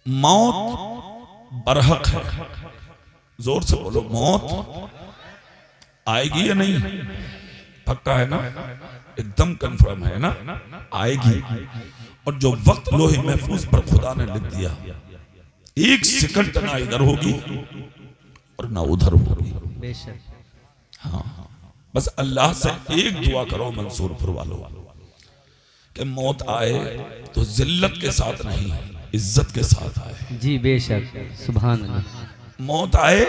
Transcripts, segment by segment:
मौत बरहक है। जोर से बोलो, मौत आएगी या नहीं? पक्का है ना? एकदम कंफर्म है ना? आएगी। और जो वक्त लोहे महफूज पर खुदा ने लिख दिया, एक सेकंड ना इधर होगी और ना उधर होगी। हाँ, बस अल्लाह से एक दुआ करो मंसूरपुर वालों कि मौत आए तो जिल्लत के साथ नहीं, इज्जत के साथ आए। जी बेशक, सुभान अल्लाह। मौत आए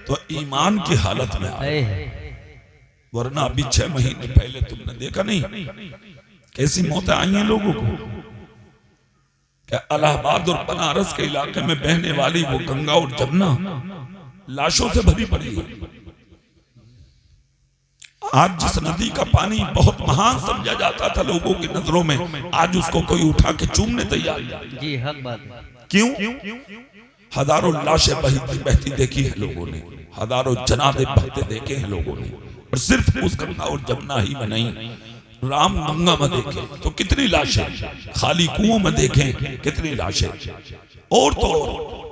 तो ईमान की हालत में आए, वरना अभी 6 महीने पहले तुमने देखा नहीं कैसी मौतें आई हैं लोगों को। क्या इलाहाबाद और बनारस के इलाके में बहने वाली वो गंगा और जमुना लाशों से भरी पड़ी है। आज जिस नदी का पानी बहुत महान समझा जाता था लोगों की नजरों में, आज उसको कोई उठा के चूमने तैयार नहीं। जी हक बात है। क्यों? हजारों लाशें बहती देखी है लोगों ने, हजारों जनाजे बहते देखे हैं लोगों ने, और सिर्फ उस गंगा और जमुना ही में नहीं, राम गंगा में देखें तो कितनी लाशें, खाली कुओं में देखें कितनी लाशें, और तो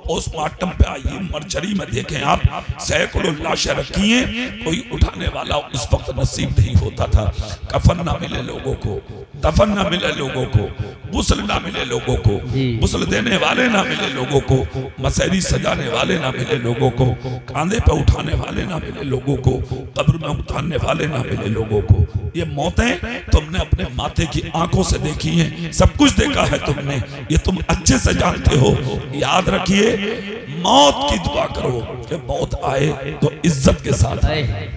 पोस्टमार्टम पे आइए, मर्चरी में देखें आप, सैकड़ों लाशें रखी हैं, कोई उठाने वाला उस वक्त नसीब नहीं होता था। कफन ना मिले लोगों को, दफन ना मिले लोगों को, गुस्ल ना मिले लोगों को, गुस्ल देने वाले ना मिले लोगों को, मसहरी सजाने वाले ना मिले लोगों को, कांधे पे उठाने वाले ना मिले लोगों को, कब्र में उतारने वाले ना मिले लोगों को। ये मौतें तुमने अपने माथे की आंखों से देखी हैं, सब कुछ देखा है तुमने, ये तुम अच्छे से जानते हो। याद रखिए, मौत की दुआ करो कि मौत आए तो इज्जत के साथ आए,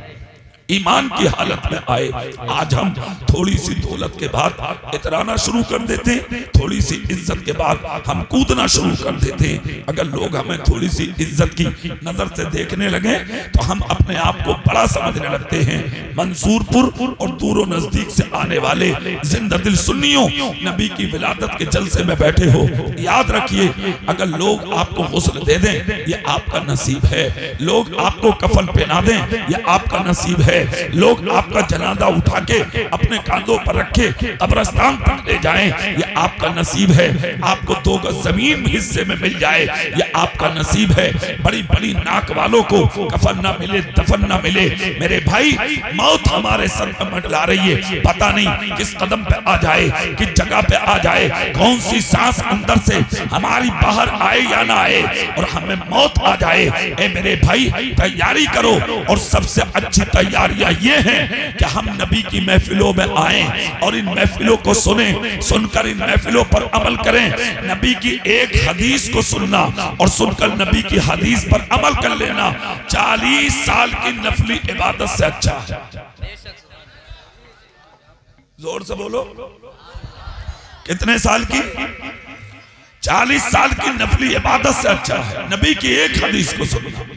ईमान की हालत में आए। आज हम थोड़ी सी दौलत के बाद इतराना शुरू कर देते, थोड़ी सी इज्जत के बाद हम कूदना शुरू कर देते। अगर लोग हमें थोड़ी सी इज्जत की नजर से देखने लगे तो हम अपने आप को बड़ा समझने लगते हैं। मंसूरपुर और दूरों नजदीक से आने वाले जिंदा दिल सुन्नियों, नबी की विलादत के जलसे में बैठे हो, याद रखिए, अगर लोग आपको गुस्ल दे दें ये आपका नसीब है, लोग आपको कफन पहना दें ये आपका नसीब है, लोग आपका जनाजा उठा के अपने कांधों पर रखे कब्रिस्तान तक ले जाएं ये आपका नसीब है, आपको 2 गज जमीन हिस्से में मिल जाए ये आपका नसीब है। बड़ी बड़ी नाक वालों को कफन ना मिले, दफन ना मिले, मेरे भाई मौत हमारे सर पर मंडला रही है, पता नहीं किस कदम पे आ जाए, किस जगह पे आ जाए, कौन सी सांस अंदर से हमारी बाहर आए या ना आए और हमें मौत आ जाए। ए मेरे भाई, तैयारी करो, और सबसे अच्छी तैयारियां ये हैं कि हम नबी की महफिलों में आए और इन महफिलों को सुने, सुनकर इन महफिलों पर अमल करें। नबी की एक हदीस को सुनना और सुनकर नबी की हदीस पर अमल कर लेना 40 साल की नफली इबादत से अच्छा है। जोर से बोलो, कितने साल की? 40 साल की नफली इबादत से अच्छा है नबी की एक हदीस को सुनना।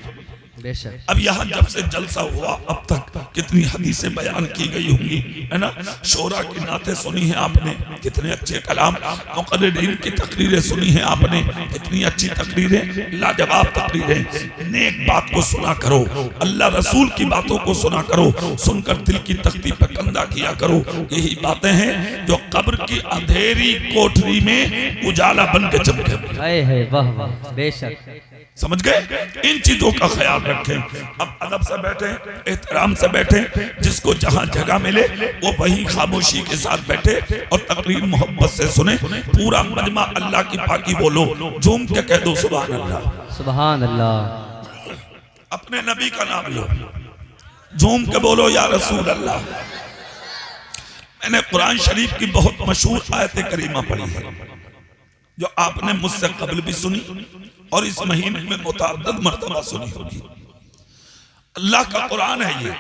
अब यहाँ जब से जलसा हुआ अब तक कितनी हदीसें बयान की गई होंगी, है ना? शोरा की नाते सुनी है आपने, कितने अच्छे कलाम, मुक़र्रिरीन की तकरीरें सुनी है आपने, कितनी अच्छी तकरीरें, लाजवाब तकरीरें। नेक बात को सुना करो, अल्लाह रसूल की बातों को सुना करो, सुनकर दिल की तख्ती पर कंधा किया करो। यही बातें हैं जो कब्र की अंधेरी कोठरी में उजाला बन के चमके। वाह वाह, बेशक, समझ गए? इन चीजों का ख्याल रखें। अब अदब से बैठे, एहतराम से बैठे, जिसको जहां जगह मिले वो वहीं खामोशी के साथ बैठे और तकरीर मोहब्बत से सुने। पूरा मजमा अल्लाह की पाकी बोलो, झूम के कह दो सुभान अल्लाह, सुभान अल्लाह। अपने नबी का नाम लो, झूम के बोलो या रसूल अल्लाह। मैंने कुरान शरीफ की बहुत मशहूर आयत करीमा पढ़ी है जो आपने मुझसे कबल भी सुनी और इस महीने में मुतअद्दिद मर्तबा सुनी होगी। अल्लाह का कुरान है ये,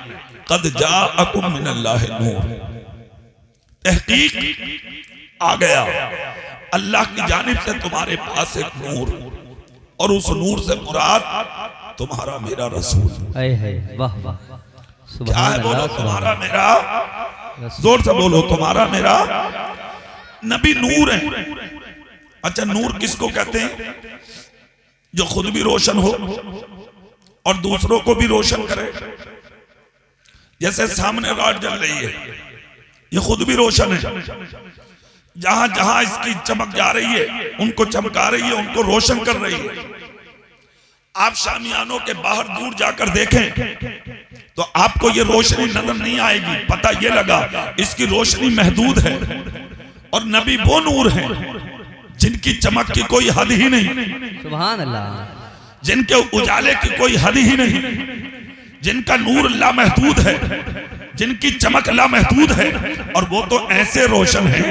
कद जाअकुम मिनल्लाहि नूर, तहकीक आ गया अल्लाह की जानिब से तुम्हारे पास एक नूर, और उस नूर से मुराद तुम्हारा मेरा रसूल। वाह वाह, क्या है? बोलो, तुम्हारा मेरा, जोर से बोलो, तुम्हारा मेरा नबी नूर है। अच्छा, नूर किसको कहते हैं? जो खुद भी रोशन हो और दूसरों को भी रोशन करे। जैसे सामने रात जल रही है, ये खुद भी रोशन है, जहां जहां इसकी चमक जा रही है उनको चमका रही है, उनको रोशन कर रही है। आप शामियानों के बाहर दूर जाकर देखें तो आपको ये रोशनी नजर नहीं आएगी। पता ये लगा इसकी रोशनी महदूद है, और नबी वो नूर है जिनकी चमक की कोई हद ही नहीं, सुभान अल्लाह, जिनके उजाले की कोई हद ही नहीं, जिनका नूर लामहदूद है, जिनकी चमक लामहदूद है। और वो तो ऐसे रोशन है,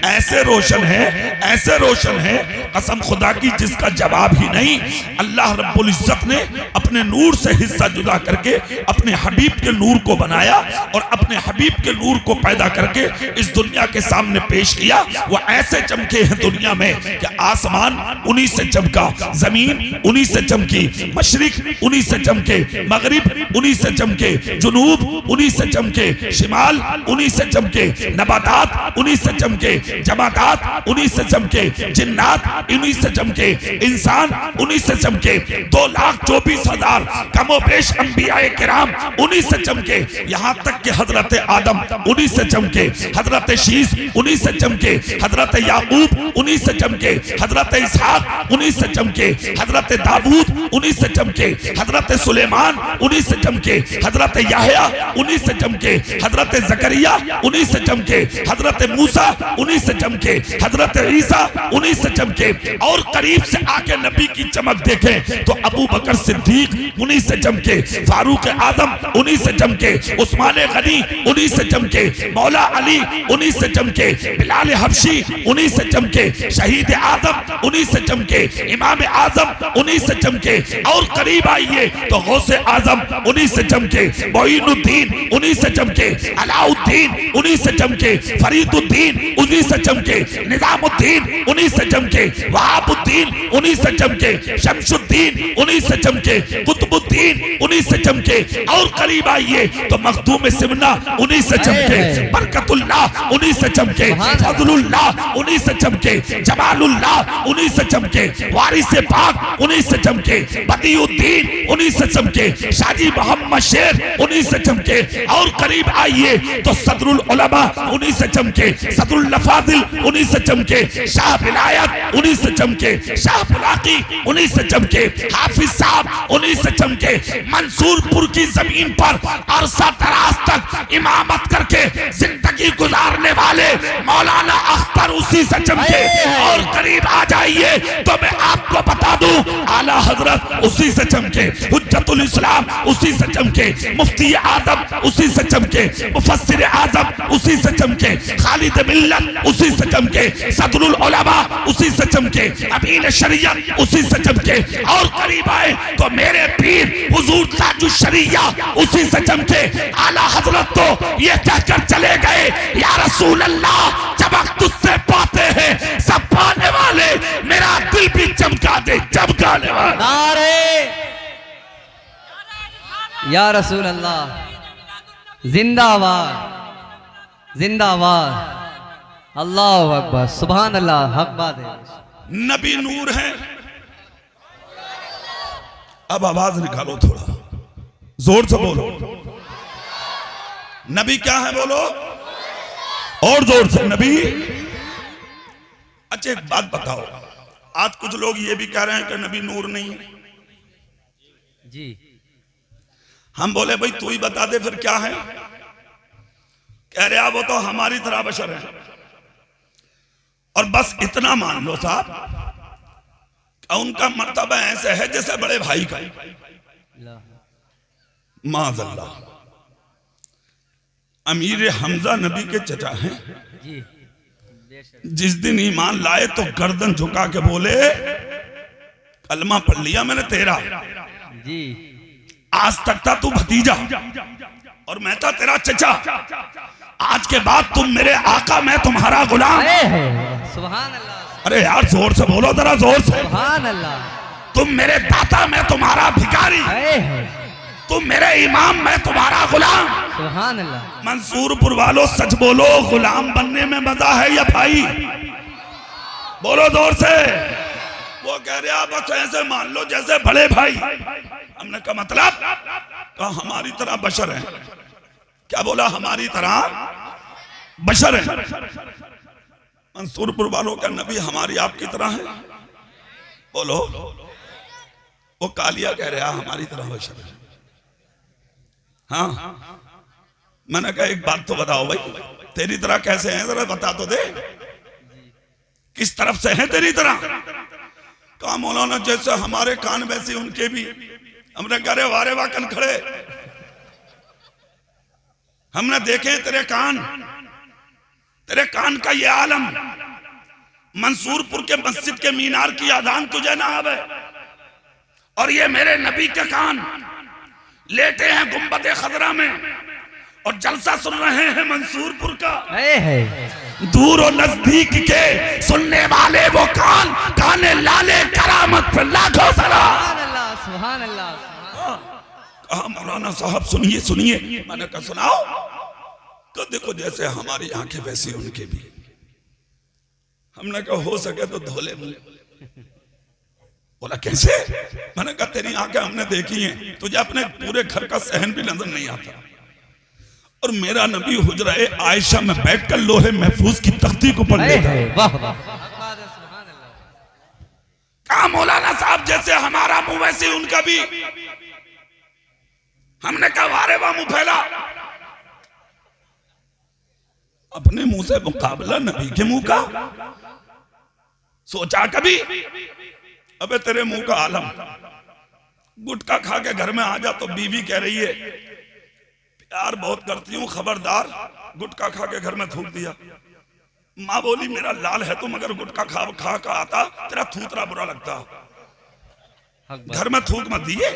ऐसे रोशन है, ऐसे रोशन है, कसम खुदा की जिसका जवाब ही नहीं। अल्लाह रब्बुल इज्जत ने अपने नूर से हिस्सा जुदा करके अपने हबीब के नूर को बनाया, और अपने हबीब के नूर को पैदा करके इस दुनिया के सामने पेश किया। वो ऐसे चमके हैं दुनिया में कि आसमान उन्हीं से चमका, जमीन उन्हीं से चमकी, मशरिक उन्हीं से चमके, मगरिब उन्हीं से चमके, जुनूब उन्हीं से चमके, शिमाल उन्हीं से चमके, नबातात उन्हीं से चमके, जमातात उन्हीं से चमके, जिन्नात उन्हीं से चमके, इंसान उन्हीं से चमके, 2,24,000 कमोबेश अंबियाए किराम उन्हीं से चमके। यहां तक कि हजरत आदम उन्हीं से चमके, हजरत शीस उन्हीं से चमके, हजरत याकूब उन्हीं से चमके, हजरत इसहाक उन्हीं से चमके, हजरत दाऊद उन्हीं से चमके, हजरत सुलेमान उन्हीं से चमके, हजरत याहया उन्हीं से चमके, हजरत जकरिया उन्हीं से चमके, हजरत मूसा उन्हीं से चमके, हजरत ईसा उन्हीं से चमके। और करीब से आके नबी की चमक देखें तो अबू बकर सिद्दीक उन्हीं से चमके, फारूक आजम उन्हीं से चमके, उस्मान गनी उन्हीं से चमके, मौला अली उन्हीं से चमके, बिलाल हबशी उन्हीं से चमके, शहीद आजम उन्हीं से चमके, इमाम आजम उन्हीं से चमके। और करीब आइए तो गौसे आजम उन्हीं से चमके, मोइनुद्दीन उन्हीं से चमके, अलाउद्दीन उन्हीं से चमके, फरीदुद्दीन उन्हीं से चमके, निजामुद्दीन उन्हीं से चमके, वहाबुद्दीन उन्हीं से चमके, शमशुद्दीन उन्हीं से चमके, कुतुबुद्दीन उन्हीं से चमके। और करीब आइए तो मखदूम सिमना उन्हीं से चमके, बरकतुल्लाह उन्हीं से चमके, फजलुल्लाह उन्हीं से चमके, जमालुल्लाह उन्हीं से चमके, वारिस पाक उन्हीं से चमके, बदियुद्दीन उन्हीं से चमके, शाजी मोहम्मद शेर उन्हीं से चमके। और करीब आइए तो सदरुल उलमा उन्हीं से चमके, सदरुल लफाजिल उन्हीं से चमके, शाह विलायत उन्हीं से चमके, शाह बुलाकी उन्हीं से चमके, हाफिज साहब उन्हीं से चमके। मंसूरपुर की जमीन पर अरसा दराज तक इमामत करके जिंदगी गुजारने वाले मौलाना अख्तर उसी से चमके। और करीब आ जाइए तो मैं आपको बता दूं आला हजरत उसी से चमके, हुज्जतुल इस्लाम उसी से चमके, मुफ्ती आजम उसी से चमके, मुफस्सिर आजम उसी से चमके, खालिद मिल्लत उसी से चमके, सदरुल उलमा उसी से चमके, अमीन शरीयत उसी से चमके। और करीब आए तो मेरे पीर हुजूर ताजुश शरीया उसी से चमके। आला हजरत तो ये कहकर चले गए या रसूल अल्लाह चमक तुझसे पाते हैं सब पाने वाले, मेरा दिल भी चमका दे चमकाने वाले। नारे या रसूल अल्लाह, जिंदाबाद जिंदाबाद, अल्लाह अकबर, सुभान अल्लाह, हक बात है। नबी नूर है। अब आवाज निकालो, थोड़ा जोर से बोलो, नबी क्या है बोलो, और जोर से नबी। अच्छा एक बात बताओ, आज कुछ लोग ये भी कह रहे हैं कि नबी नूर नहीं है जी। हम बोले भाई तू ही बता दे फिर क्या है। कह रहे वो तो हमारी तरह बशर है, और बस इतना मान लो साहब उनका मर्तबा ऐसे है जैसे बड़े भाई का। माज़अल्लाह, अमीर हमजा नबी के चचा हैं। जिस दिन ईमान लाए तो गर्दन झुका के बोले कलमा पढ़ लिया मैंने तेरा जी। आज तक था तू भतीजा और मैं था तेरा चचा, आज के बाद तुम मेरे आका, मैं तुम्हारा गुलाम। सुभान अल्लाह। अरे यार जोर से बोलो, जरा जोर से। सुभान अल्लाह। तुम मेरे दाता, मैं तुम्हारा भिखारी, तुम मेरे इमाम, मैं तुम्हारा गुलाम। सुभान अल्लाह। मंसूरपुर वालों सच बोलो, गुलाम बनने में मजा है या भाई? बोलो जोर से। वो कह रहे आप बस ऐसे मान लो जैसे बड़े भाई। हमने कहा मतलब? तो हमारी तरह बशर है। क्या बोला? हमारी तरह बशर है। मंसूरपुर वालों का नबी हमारी आपकी तरह है? बोलो। वो कालिया कह रहा हमारी तरह बशर है। हाँ, मैंने कहा एक बात तो बताओ भाई, तेरी तरह कैसे हैं, जरा बता तो दे, किस तरफ से हैं तेरी तरह? कहा मौलाना जैसे हमारे कान वैसे उनके भी। हमने कहा वारे वाह कन खड़े, हमने देखे तेरे कान, तेरे कान का ये आलम। मंसूरपुर के मस्जिद के मीनार की आदान तुझे ना आवे, और ये मेरे नबी के कान लेटे हैं गुंबद खजरा में और जलसा सुन रहे हैं मंसूरपुर का। दूर और नजदीक के सुनने वाले वो कान, काने लाले करामत पे लाखों सलाम। सुभान अल्लाह। कहा मौलाना साहब सुनिए सुनिए। मैंने कहा सुनाओ। तो देखो जैसे हमारी आंखें वैसी उनके भी। हमने कहा हो सके तो धोले मुंह। बोला कैसे? मैंने कहा तेरी आंखें हमने देखी हैं, तुझे अपने पूरे घर का सहन भी नजर नहीं आता। और मेरा नबी हुजरा-ए आयशा में बैठकर लोहे महफूज की तख्ती को पढ़ लेता है। कहा मौलाना साहब जैसे हमारा मुंह वैसे उनका भी। हमने कहा वारे वाह मुंह फैला। अपने मुंह से मुकाबला नबी के मुंह का सोचा कभी? अबे तेरे मुंह का आलम, गुटखा खा के घर में आ जा तो बीवी कह रही है प्यार बहुत करती हूँ, खबरदार गुटखा खा के घर में थूक दिया। माँ बोली मेरा लाल है तू, मगर गुटखा खा खा का आता तेरा थूतरा बुरा लगता, घर में थूक मत दिए।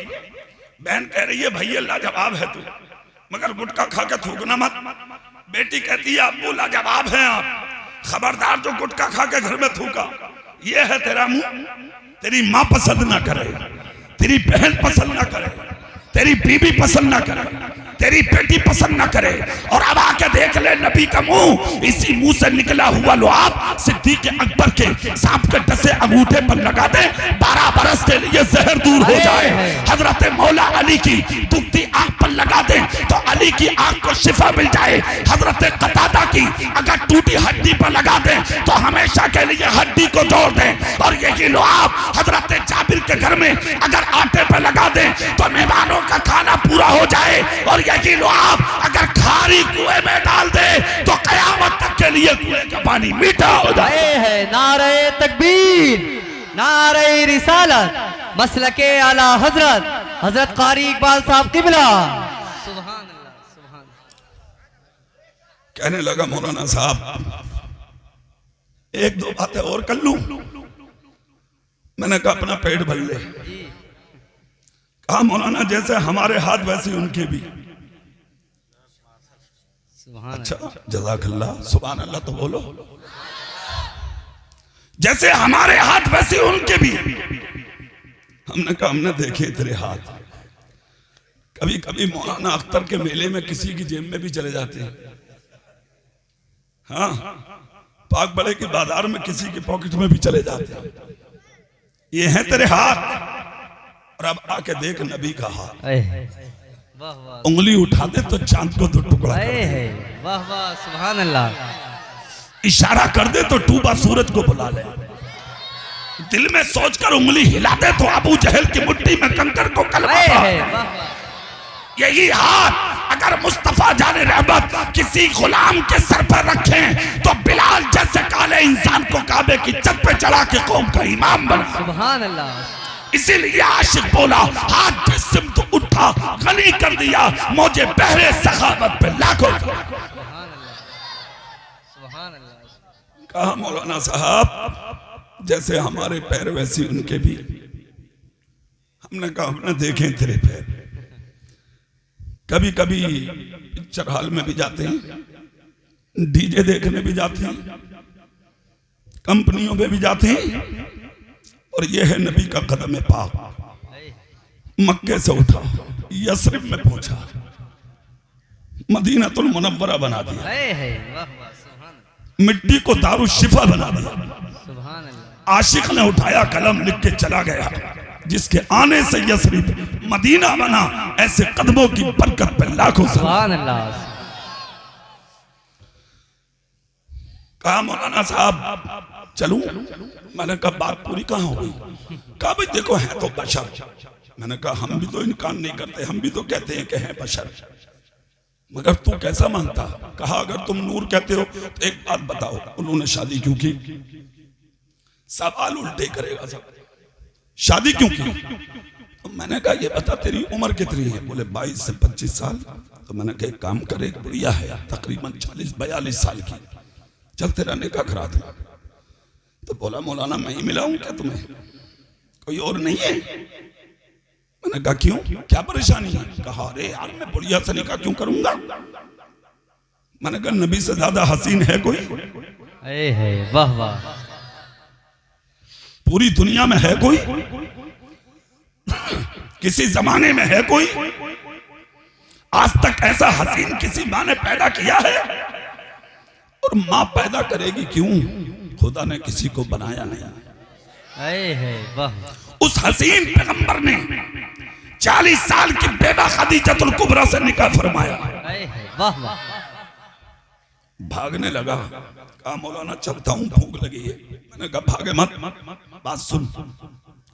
बहन कह रही है भैया लाजवाब है तू, मगर गुटखा खा के थूकना मत। बेटी कहती है अब्बू लाजवाब है आप, खबरदार जो गुटखा खा के घर में थूका। ये है तेरा मुंह। तेरी माँ पसंद ना करे, तेरी बहन पसंद ना करे, तेरी बीबी पसंद ना करे, तेरी बेटी पसंद ना करे, और अब आके देख ले नबी का मुंह। इसी मुंह से निकला हुआ लुआब सिद्दीक अकबर के सांप के डसे अंगूठे पर लगा दे, 12 बरस के लिए जहर दूर हो जाए। हजरत मौला अली की दुखती आंख पर लगा दे तो अली की आंख को शिफा मिल जाए। हजरत कतादा की अगर टूटी हड्डी पर लगा दे तो हमेशा के लिए हड्डी को जोड़ दे। और यही लुआब हजरत जाबिर के घर में अगर आटे पर लगा दे तो मेहमानों का खाना पूरा हो जाए। और यही लुआब अगर खारी कुएं में डाल दे तो कयामत तक के लिए कुएं का पानी मीठा हो जाए। नारे तकबीर, नारे रिसालत, मसलके आला हजरत हजरत कारी इकबाल साहब किबला। सुभान अल्लाह, सुभान। कहने लगा मौलाना साहब एक दो बातें और कर लूं। मैंने कहा अपना पेट भर ले। कहा मौलाना जैसे हमारे हाथ वैसे उनके भी। अच्छा जज़ाकल्लाह, सुभान अल्लाह तो बोलो। जैसे हमारे हाथ वैसे उनके भी। हमने कहा हमने देखे तेरे हाथ। कभी कभी मौलाना अख्तर के मेले में किसी की जेब में भी चले जाते हैं। हाँ, पाक बड़े की बाजार में किसी के पॉकेट में भी चले जाते हैं। ये है तेरे हाथ। और अब आके देख नबी का हाथ, उंगली उठा दे तो चांद को 2 टुकड़ा कर दे। वाह वाह, सुभान अल्लाह। इशारा कर दे तो डूबा सूरज को बुला ले। दिल में सोचकर उंगली हिला दे तो अबू जहल की मुट्ठी में कंकर को कलमा दे। यही हाथ अगर मुस्तफा जाने रहमत किसी गुलाम के सर पर रखें तो बिलाल जैसे काले इंसान को काबे की छत पे चढ़ा के कौम का इमाम बना। सुभान अल्लाह। इसीलिए आशिक बोला हाथ जिस्म तो उठा गनी कर दिया मुझे बहरे सखावत पे लाखों। कहा मौलाना साहब जैसे हमारे पैर वैसे उनके भी। हमने कहा हमने देखे तेरे पैर। कभी कभी पिक्चर हॉल में भी जाते हैं, डीजे देखने भी जाते हैं, कंपनियों में भी जाते हैं। और यह है नबी का कदम पाक। मक्के से उठा, यस्रिब में पहुंचा, मदीनातुल मुनव्वरा बना दिया, मिट्टी को दारू शिफा बना दिया। आशिक ने उठाया कलम, लिख के चला गया जिसके आने से यस्रिब मदीना बना। ऐसे कदमों की बरकत पे लाखों। सुभान अल्लाह। कहा मौलाना साहब चलूं? मैंने कहा बात पूरी कहाँ हो गई? कहा भाई देखो है तो बशर। मैंने कहा हम भी तो इनकार नहीं करते, हम भी तो कहते हैं कि हैं बशर, मगर तू कैसा मानता? कहा अगर तुम नूर कहते हो तो एक बात बताओ, उन्होंने शादी क्यों की? सवाल उल्टे करेगा सब, शादी क्यों की? तो मैंने कहा ये बता तेरी उम्र कितनी है? बोले 22 से 25 साल। तो मैंने कहा एक काम करे, एक बुढ़िया है तकरीबन 40-42 साल की, चल तेरा निकाह करा दूं। तो बोला मौलाना मैं ही मिलाऊं क्या तुम्हें, कोई और नहीं है? मैंने कहा क्यों, क्या परेशानी है? कहा अरे यार मैं बुढ़िया से निकाह क्यों करूंगा? मैंने कहा नबी से ज्यादा हसीन है कोई? है वाह वाह, पूरी दुनिया में है कोई? किसी जमाने में है कोई? आज तक ऐसा हसीन किसी माँ ने पैदा किया है? और माँ पैदा करेगी क्यों? खुदा ने किसी को बनाया नहीं। है वाह, उस हसीन पैगंबर ने 40 साल की बेबा खदीजतुल कुबरा से निकाह फरमाया। वाह वाह, भागने लगा, कहा मौलाना चलता हूं भूख लगी है। मैंने कहा भागे मत, बात सुन,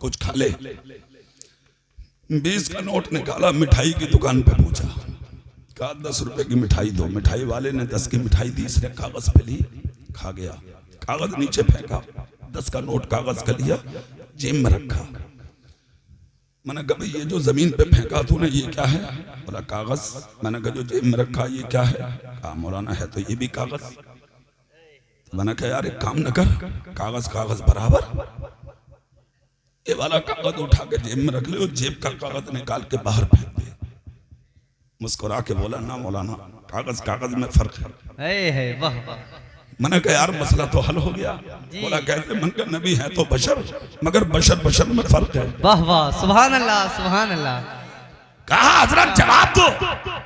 कुछ खा ले। 20 का नोट निकाला, मिठाई की दुकान पे पूछा, कहा 10 रुपए की मिठाई दो। मिठाई वाले ने 10 की मिठाई दी, इसने कागज पे ली, खा गया, कागज नीचे फेंका, 10 का नोट कागज का लिया, जेब में रखा। मैंने कहा ये जो जमीन पे फेंका तूने ये क्या है? बोला कागज। मैंने कहा जो जेब में रखा ये क्या है? कहा मौलाना है तो ये भी कागज। तो मैंने कहा यार एक काम न कर, कागज कागज बराबर, ये वाला कागज उठा के जेब में रख ले और जेब का कागज निकाल के बाहर फेंक दे। मुस्कुरा के बोला ना मौलाना कागज कागज में फर्क है वाह वाह। मैंने कहा यार मसला तो हल हो गया। बोला कैसे? मन का नबी है तो बशर, मगर बशर बशर में फर्क है। वाह वाह, सुभान अल्लाह सुभान अल्लाह। कहा हजरत जवाब दो।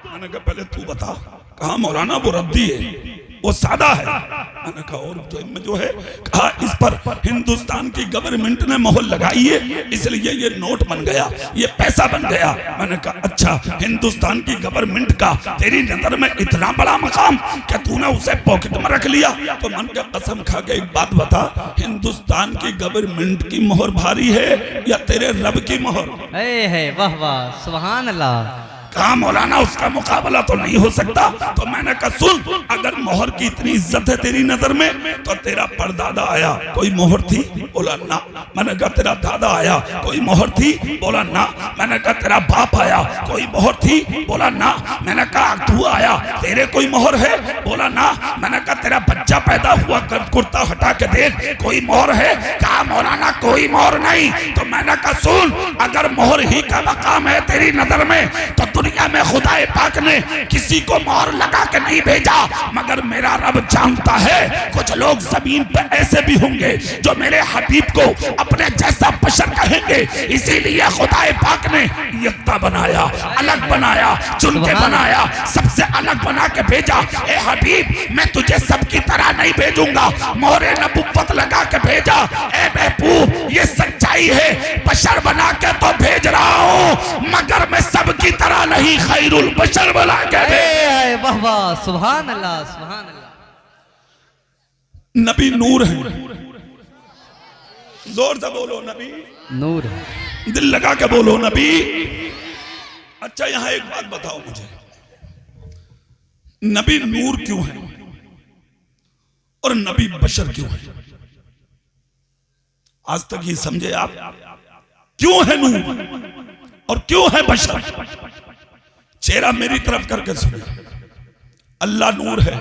मैंने कहा पहले तू बता। कहा मौलाना वो रद्दी है, वो सादा है। मैंने कहा और जेब में जो है? कहा इस पर हिंदुस्तान की गवर्नमेंट ने मोहर लगाई है, इसलिए ये नोट बन गया, ये पैसा बन गया। मैंने कहा अच्छा, हिंदुस्तान की गवर्नमेंट का तेरी नजर में इतना बड़ा मकाम कि तूने उसे पॉकेट में रख लिया? तो मन का कसम खा के एक बात बता, हिंदुस्तान की गवर्नमेंट की मोहर भारी है या तेरे रब की मोहर? है वाह वाह, सुभान अल्लाह। कहा मौलाना उसका मुकाबला तो नहीं हो सकता। तो मैंने कहा सुन, अगर मोहर की इतनी इज्जत है तेरी नजर में तो तेरा परदादा आया, कोई मोहर थी? बोला ना। मैंने कहा तेरा दादा आया, कोई मोहर थी? बोला ना। मैंने कहा तेरा बाप आया, कोई मोहर थी? बोला ना। मैंने कहा तू आया, तेरे कोई मोहर है? बोला ना। मैंने कहा तेरा बच्चा पैदा हुआ, कुर्ता हटा के देख, कोई मोहर है? कहा मौलाना कोई मोहर नहीं। तो मैंने कहा सुन, अगर मोहर ही का मकाम है तेरी नजर में तो दुनिया में खुदाए पाक ने किसी को मोहर लगा के नहीं भेजा, मगर मेरा रब जानता है कुछ लोग जमीन पर ऐसे भी होंगे जो मेरे हबीब को अपने जैसा बशर कहेंगे। इसीलिए खुदाए पाक ने यकता बनाया, अलग बनाया, चुन के बनाया, सबसे अलग बना के भेजा। ए हबीब मैं तुझे सबकी तरह नहीं भेजूंगा, मोहरे नबुव्वत लगा के भेजा। ए महबूब ये सच्चाई है, बशर बना के तो भेज रहा हूं, मगर मैं सबकी तरह नहीं, खैरुल बशर बना के भेज। वाह वाह, सुभान अल्लाह सुभान अल्लाह। नबी नूर है, जोर से बोलो नबी नूर, दिल लगा के बोलो नबी। अच्छा यहां एक बात बताओ मुझे, नबी नूर क्यों है और नबी बशर क्यों है? आज तक ये समझे आप? क्यों है नूर और क्यों है बशर? चेहरा मेरी तरफ करके सुने। अल्लाह नूर है।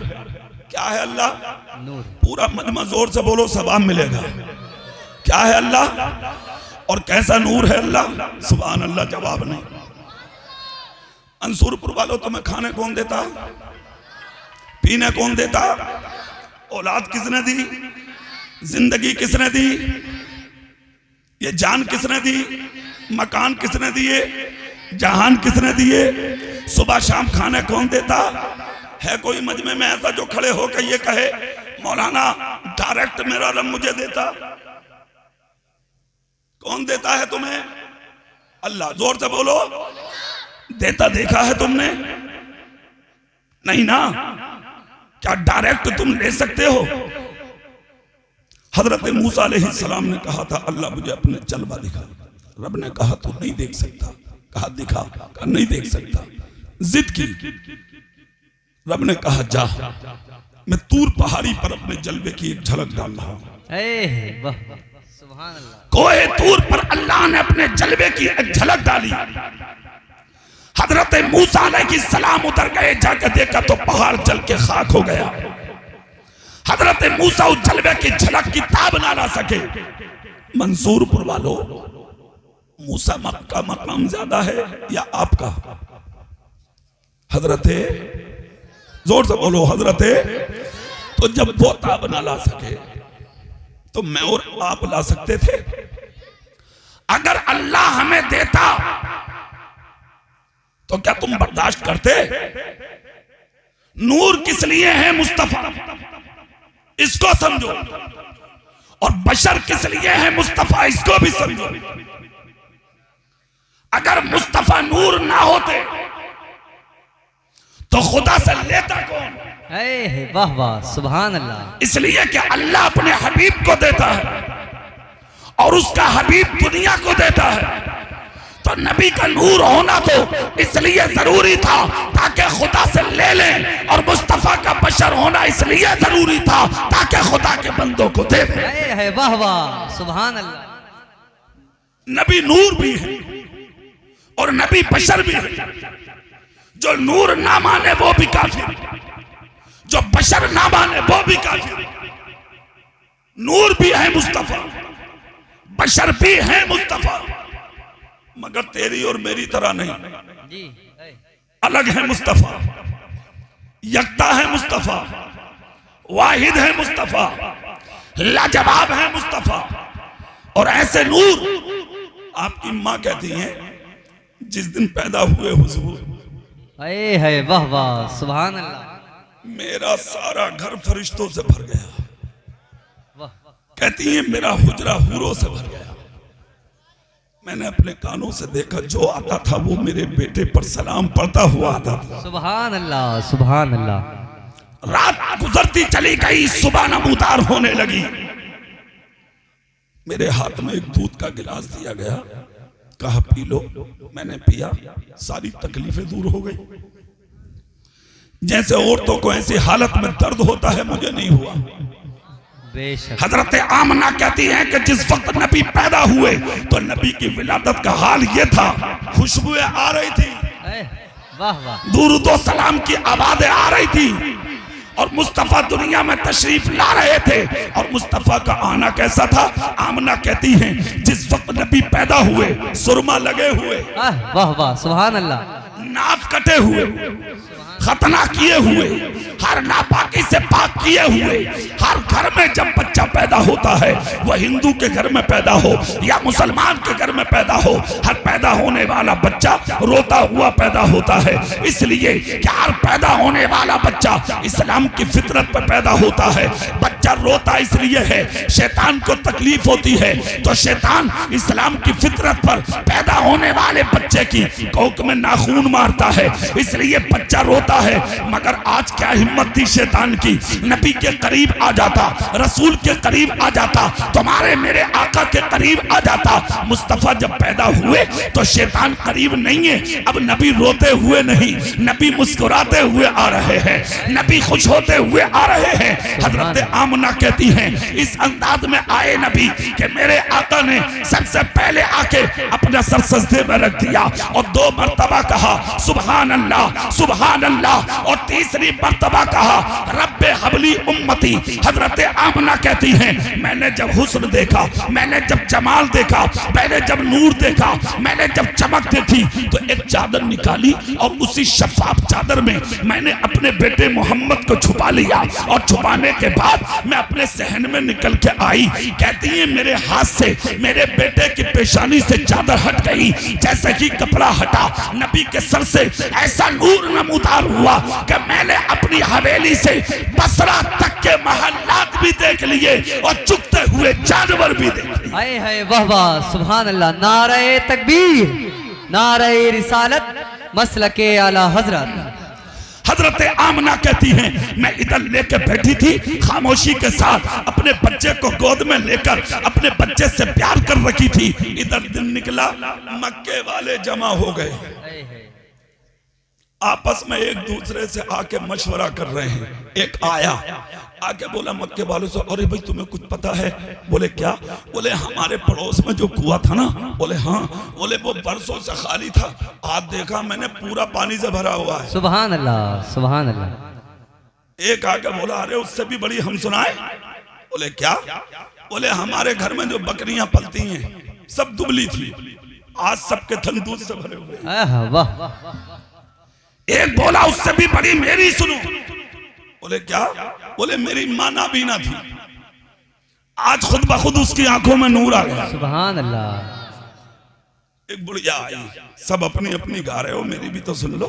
क्या है अल्लाह? नूर। पूरा मजमा जोर से बोलो, सवाब मिलेगा। क्या है अल्लाह और कैसा नूर है अल्लाह? सुभान अल्लाह, जवाब नहीं। अंसूरपुर वालों तुम्हें खाने कौन देता, पीने कौन देता, औलाद किसने दी, जिंदगी किसने दी, ये जान किसने दी, मकान किसने दिए, जहान किसने दिए, सुबह शाम खाने कौन देता है? कोई मजमे में ऐसा जो खड़े होकर ये कहे मौलाना डायरेक्ट मेरा रब मुझे देता? कौन देता है तुम्हें? अल्लाह। जोर से बोलो, देता देखा है तुमने? नहीं ना। क्या डायरेक्ट तुम ले सकते हो? हजरत मूसा अलैहिस्सलाम ने कहा था अल्लाह मुझे अपने जलवा दिखा। रब ने कहा तू नहीं देख सकता। कहा दिखा, कहा नहीं देख सकता। जिद की। रब ने कहा जा, मैं तूर पहाड़ी पर अपने जलवे की एक झलक डाल रहा हूं। सुभान अल्लाह। कोहे तूर पर अल्लाह ने अपने जलवे की एक झलक डाली। हजरत मूसा अलैहिस्सलाम उतर गए, जाकर देखा तो पहाड़ जल के खाक हो गया। हजरत मूसा उस जलवे की झलक की ताब ना ला सके। मंसूरपुर वालों, मूसा का मकाम ज्यादा है या आपका? हजरते, जोर से बोलो हजरते। तो जब वो ताब ना ला सके तो मैं और आप ला सकते थे। अगर अल्लाह हमें देता तो क्या तुम बर्दाश्त करते? नूर किस लिए है मुस्तफा, इसको समझो। और बशर किस लिए है मुस्तफा, इसको भी समझो। अगर मुस्तफा नूर ना होते तो खुदा से लेता कौन? वाह वाह, सुभान अल्लाह। इसलिए कि अल्लाह अपने हबीब को देता है और उसका हबीब दुनिया को देता है। तो नबी का नूर होना तो इसलिए जरूरी था ताकि खुदा से ले लें, और मुस्तफा का बशर होना इसलिए जरूरी था ताकि खुदा के बंदों को दे दे। वाह वाह, सुभान अल्लाह। नबी नूर भी है और नबी बशर भी है। जो नूर ना माने वो भी काफिर, जो बशर ना माने वो भी काफिर। नूर भी है मुस्तफा, बशर भी है मुस्तफा, मगर तेरी और मेरी तरह नहीं जी। अलग है मुस्तफा, यकता है मुस्तफा, वाहिद है मुस्तफा, लाजवाब है मुस्तफा। और ऐसे नूर आपकी माँ कहती हैं जिस दिन पैदा हुए हुजूर, वाह वाह, सुभान अल्लाह, मेरा सारा घर फरिश्तों से भर गया। कहती है मेरा हुजरा हूरों से भर गया। मैंने अपने कानों से देखा, जो आता था वो मेरे बेटे पर सलाम पढ़ता हुआ आता था। सुभान अल्लाह, सुभान अल्लाह। रात गुजरती चली गई, सुबह नमूदार होने लगी। मेरे हाथ में एक दूध का गिलास दिया गया, कहा पी लो। मैंने पिया, सारी तकलीफें दूर हो गई। जैसे औरतों को ऐसी हालत में दर्द होता है, मुझे नहीं हुआ। हजरत आमना कहती हैं कि जिस वक्त नबी पैदा हुए तो नबी की विलादत का हाल ये था, खुशबुएं आ रही थी, वाह वाह, दुरूद व सलाम की आवाजें आ रही थी, और मुस्तफा दुनिया में तशरीफ ला रहे थे। और मुस्तफा का आना कैसा था? आमना कहती हैं जिस वक्त नबी पैदा हुए, सुरमा लगे हुए, वाह वाह, सुभान अल्लाह, नाक कटे हुए, खतना किए हुए, हर नापाकी से पाक किए हुए। हर घर में जब बच्चा पैदा होता है, वह हिंदू के घर में पैदा हो या मुसलमान के घर में पैदा हो, हर पैदा होने वाला बच्चा रोता हुआ पैदा होता है। इसलिए कि हर पैदा होने वाला बच्चा इस्लाम की फितरत पर पैदा होता है। बच्चा रोता इसलिए है, शैतान को तकलीफ होती है, तो शैतान इस्लाम की फितरत पर पैदा होने वाले बच्चे की कोख में नाखून मारता है, इसलिए बच्चा रोता है। मगर आज क्या हिम्मत थी शैतान की, नबी के करीब आ जाता, रसूल के करीब आ जाता, तुम्हारे मेरे आका के करीब आ जाता। मुस्तफा जब पैदा हुए तो शैतान करीब नहीं है। अब नबी रोते हुए नहीं, नबी मुस्कुराते हुए आ रहे हैं, नबी खुश होते हुए आ रहे हैं। हजरत आमना कहती हैं इस अंदाज में आए नबी कि मेरे आका ने सबसे पहले आके अपना सर सजदे में रख दिया और 2 मरतबा कहा सुभान अल्लाह, सुभान अल्लाह, और तीसरी मर्तबा कहा रब्बे हबली उम्मती। हजरत आमना कहती हैं मैंने जब हुस्न देखा, मैंने जब जमाल देखा, मैंने जब नूर देखा, मैंने जब चमक देखी, तो एक चादर निकाली और उसी शफाफ चादर में मैंने अपने बेटे मोहम्मद को छुपा लिया। और छुपाने के बाद मैं अपने सहन में निकल के आई। कहती है मेरे हाथ से मेरे बेटे की पेशानी से चादर हट गई, जैसे कि कपड़ा हटा। नबी के सर से ऐसा नूर नमूदार हुआ कि मैंने अपनी हवेली से बसरा तक के महल्लात भी देख लिए और चुगते हुए जानवर भी देख लिए। वाह वाह, सुभान अल्लाह। नारे तकबीर, नारे रिसालत, मसलके आला हजरत। हजरत आमना कहती हैं मैं इधर लेके बैठी थी खामोशी के साथ, अपने बच्चे को गोद में लेकर अपने बच्चे से प्यार कर रखी थी। इधर दिन निकला, मक्के वाले जमा हो गए, आपस में एक दूसरे से आके मशवरा कर रहे हैं। एक आया, आके बोला मक्के वालों से, अरे भाई तुम्हें कुछ पता है? बोले क्या? बोले हमारे पड़ोस में जो कुआं था ना, बोले हाँ, बोले वो बरसों से खाली था, आज देखा मैंने पूरा पानी से भरा हुआ है। सुभान अल्लाह, सुभान अल्लाह। एक आके बोला अरे उससे भी बड़ी हम सुनाए। बोले क्या? बोले हमारे घर में जो बकरियां पलती हैं सब दुबली थी, आज सबके थन दूध से भरे हुए। वाह। एक बोला उससे भी बड़ी मेरी सुनो। बोले क्या? बोले मेरी मां नाबीना थी, आज खुद ब खुद उसकी आंखों में नूर आ गया। सुभान अल्लाह। एक बुढ़िया आई, सब अपनी अपनी गा रहे हो, मेरी भी तो सुन लो।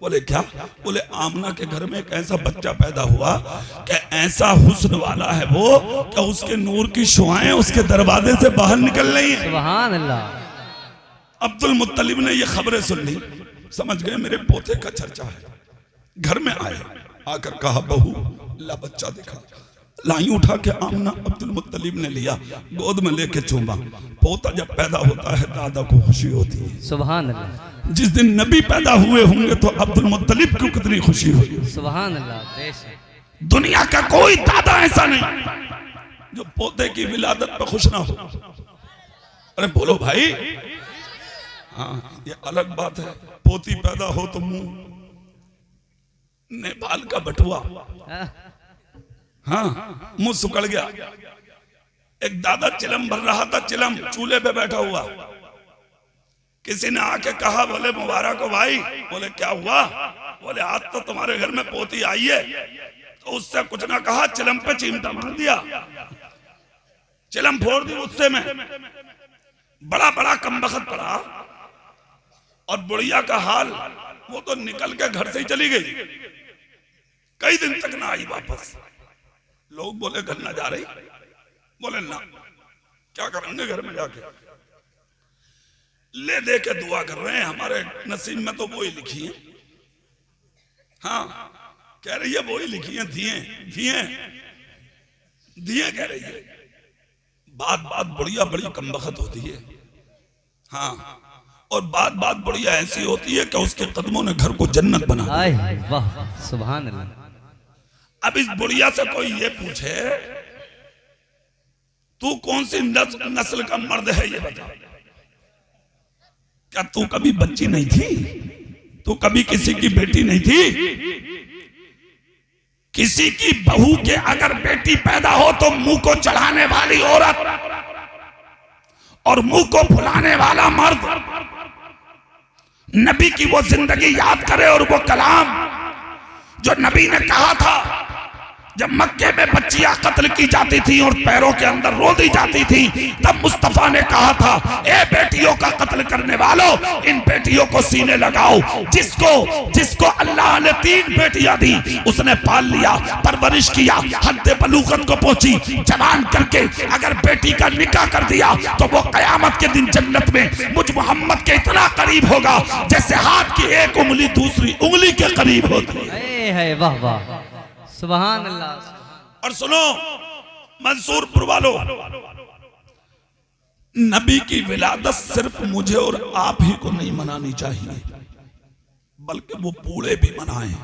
बोले क्या? बोले आमना के घर में एक ऐसा बच्चा पैदा हुआ कि ऐसा हुस्न वाला है वो कि उसके नूर की शुआएं उसके दरवाजे से बाहर निकल रही हैं। सुभान अल्लाह। अब्दुल मुत्तलिब ने ये खबरें सुन ली, समझ गए मेरे पोते का चर्चा है। घर में आए, आकर कहा बहू ला बच्चा दिखा। लाई उठा के आमना अब्दुल मुत्तलिब ने लिया, गोद में लेके चूमा। पोता जब पैदा होता है दादा को खुशी होती है। सुभान अल्लाह। जिस दिन नबी पैदा हुए होंगे तो अब्दुल मुत्तलिब को कितनी खुशी हुई। सुभान अल्लाह। दुनिया का कोई दादा ऐसा नहीं जो पोते की विलादत पर खुश ना हो। अरे बोलो भाई, हाँ ये अलग बात है, पोती पैदा हो तो मुंह नेपाल का बटुआ, हाँ मुंह सुकड़ गया। एक दादा चिलम भर रहा था, चिलम चूल्हे पे बैठा हुआ, किसी ने आके कहा बोले मुबारक हो भाई। बोले क्या हुआ? बोले आज तो तुम्हारे घर में पोती आई है। तो उससे कुछ ना कहा, चिलम पे चिमटा मार दिया, चिलम फोड़ दी उससे में। बड़ा बड़ा कमबख्त पड़ा, और बुढ़िया का हाल, वो तो निकल के घर से ही चली गई, कई दिन तक ना आई वापस। लोग बोले घर ना जा रही, बोले ना क्या करेंगे घर में जाके, ले दे के दुआ कर रहे हैं, हमारे नसीब में तो वो ही लिखी है। हाँ कह रही है वो ही लिखी है, दिए दिए दिए कह रही है। बात बात बुढ़िया बड़ी कमबख्त होती है। हाँ, और बात बात बुढ़िया ऐसी होती है कि उसके कदमों ने घर को जन्नत बना दिया। वाह सुभान अल्लाह। अब इस बुढ़िया से कोई ये पूछे तू कौन सी नस्ल का मर्द है ये बता, क्या तू कभी बच्ची नहीं थी? तू कभी किसी की बेटी नहीं थी? किसी की बहू के अगर बेटी पैदा हो तो मुंह को चढ़ाने वाली औरत और मुंह को फुलाने वाला मर्द, नबी की वो जिंदगी याद करे और वो कलाम जो नबी ने कहा था जब मक्के में बच्चियां कत्ल की जाती थी और पैरों के अंदर रो दी जाती थी, तब मुस्तफा ने कहा था ए बेटियों का कत्ल करने वालों, इन बेटियों को सीने लगाओ। जिसको अल्लाह ने 3 बेटियां दी उसने पाल लिया, परवरिश किया, हद बलूगत को पहुंची, जवान करके अगर बेटी का निकाह कर दिया तो वो कयामत के दिन जन्नत में मुझ मोहम्मद के इतना करीब होगा जैसे हाथ की एक उंगली दूसरी उंगली के करीब होती है। वाह वाह सुभान अल्लाह। और सुनो मंसूरपुर वालों, नबी की विलादत सिर्फ मुझे और आप ही को नहीं मनानी चाहिए, बल्कि वो बूढ़े भी मनाएं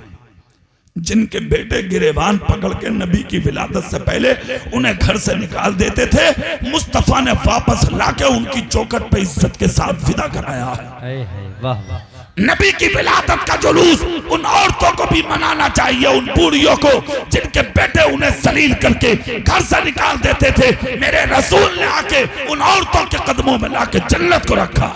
जिनके बेटे गिरेबान पकड़ के नबी की विलादत से पहले उन्हें घर से निकाल देते थे। मुस्तफा ने वापस लाके उनकी चौखट पे इज्जत के साथ विदा कराया है। वाह वाह। नबी की विलादत का जुलूस उन औरतों को भी मनाना चाहिए, उन बूढ़ियों को जिनके बेटे उन्हें जलील करके घर से निकाल देते थे। मेरे रसूल ने आके उन औरतों के कदमों में लाके जन्नत को रखा।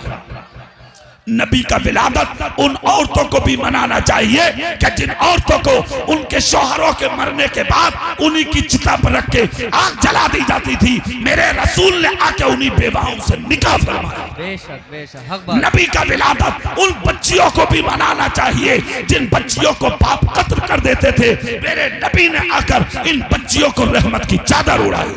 नबी का विलादत उन औरतों को भी मनाना चाहिए कि जिन औरतों को उनके शौहरों के मरने के बाद उन्हीं की चिता पर रख के आग जला दी जाती थी। मेरे रसूल ने आके उन्हीं बेवाओं से निकाह फरमाया। बेशक बेशक हक बात। नबी का विलादत उन बच्चियों को भी मनाना चाहिए जिन बच्चियों को बाप कत्ल कर देते थे। मेरे नबी ने आकर इन बच्चियों को रहमत की चादर उड़ाई।